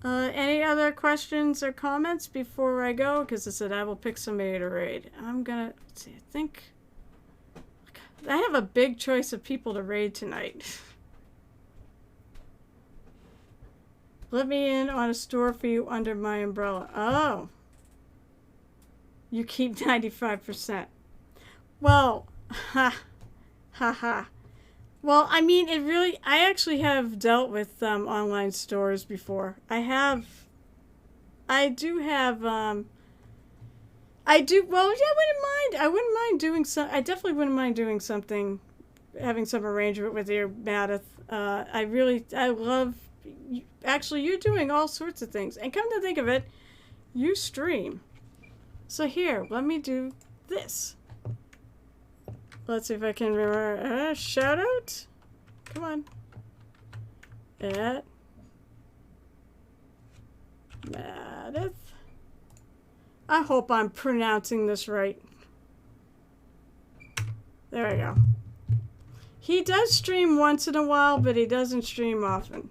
Any other questions or comments before I go? Because I said I will pick somebody to raid. I'm gonna, let's see, I think I have a big choice of people to raid tonight. Let me in on a store for you under my umbrella. Oh. You keep 95%. Well, ha, ha, ha. Well, I mean, I actually have dealt with online stores before. I do have, well, yeah, I wouldn't mind doing I definitely wouldn't mind doing something, having some arrangement with your Meredith. I love, actually, you're doing all sorts of things. And come to think of it, you stream. So here, let me do this. Let's see if I can remember. Shout out. Come on. At Meredith. I hope I'm pronouncing this right. There we go. He does stream once in a while, but he doesn't stream often.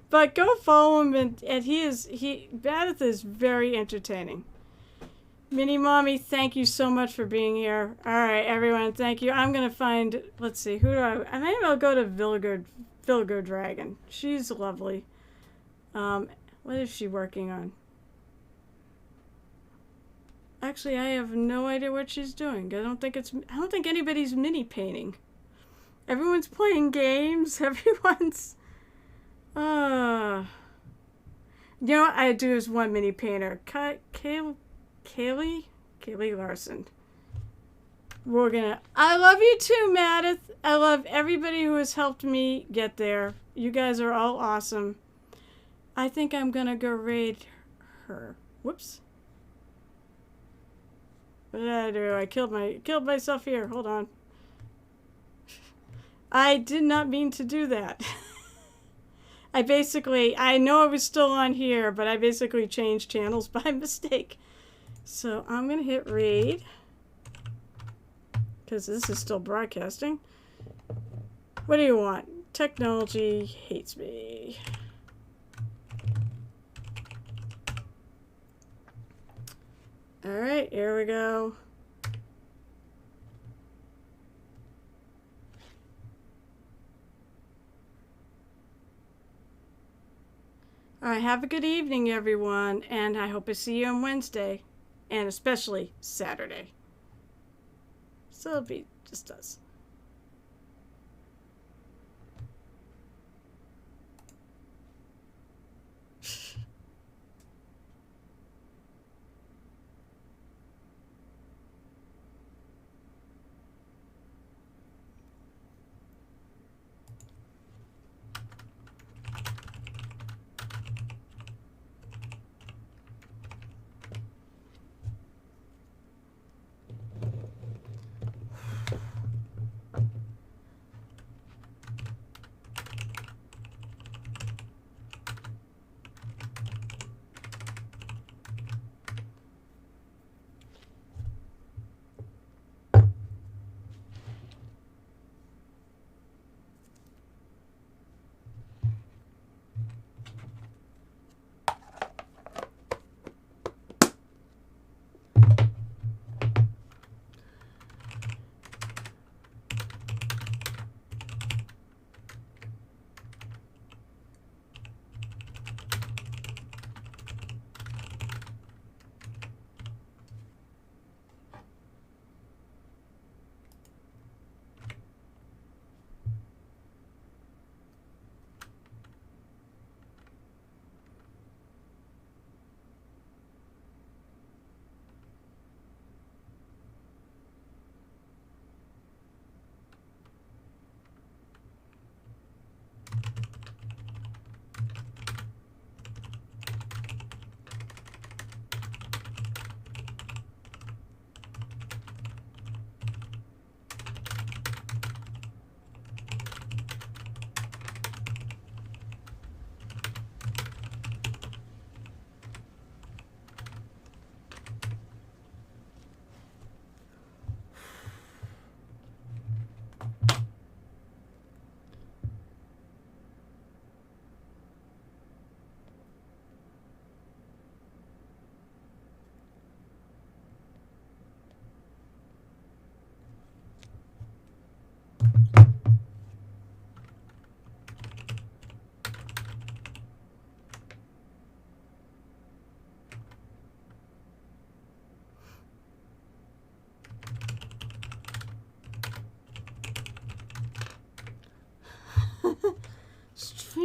But go follow him, and Meredith is very entertaining. Mini Mommy, thank you so much for being here. All right, everyone, thank you. I'm going to find, let's see, maybe I'll go to Vilgar Dragon. She's lovely. What is she working on? Actually, I have no idea what she's doing. I don't think anybody's mini painting. Everyone's playing games. Everyone's, you know what I do is one mini painter. Kaylee Larson. I love you too, Meredith. I love everybody who has helped me get there. You guys are all awesome. I think I'm gonna go raid her. Whoops. What did I do? I killed myself here. Hold on. I did not mean to do that. I know I was still on here, but I basically changed channels by mistake. So I'm going to hit raid, because this is still broadcasting. What do you want? Technology hates me. All right, here we go. All right, have a good evening, everyone, and I hope I see you on Wednesday. And especially Saturday. So it'll be just us.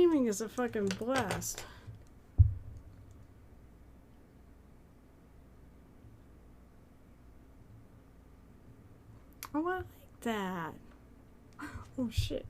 gaming is a fucking blast. Oh, I like that. Oh, shit.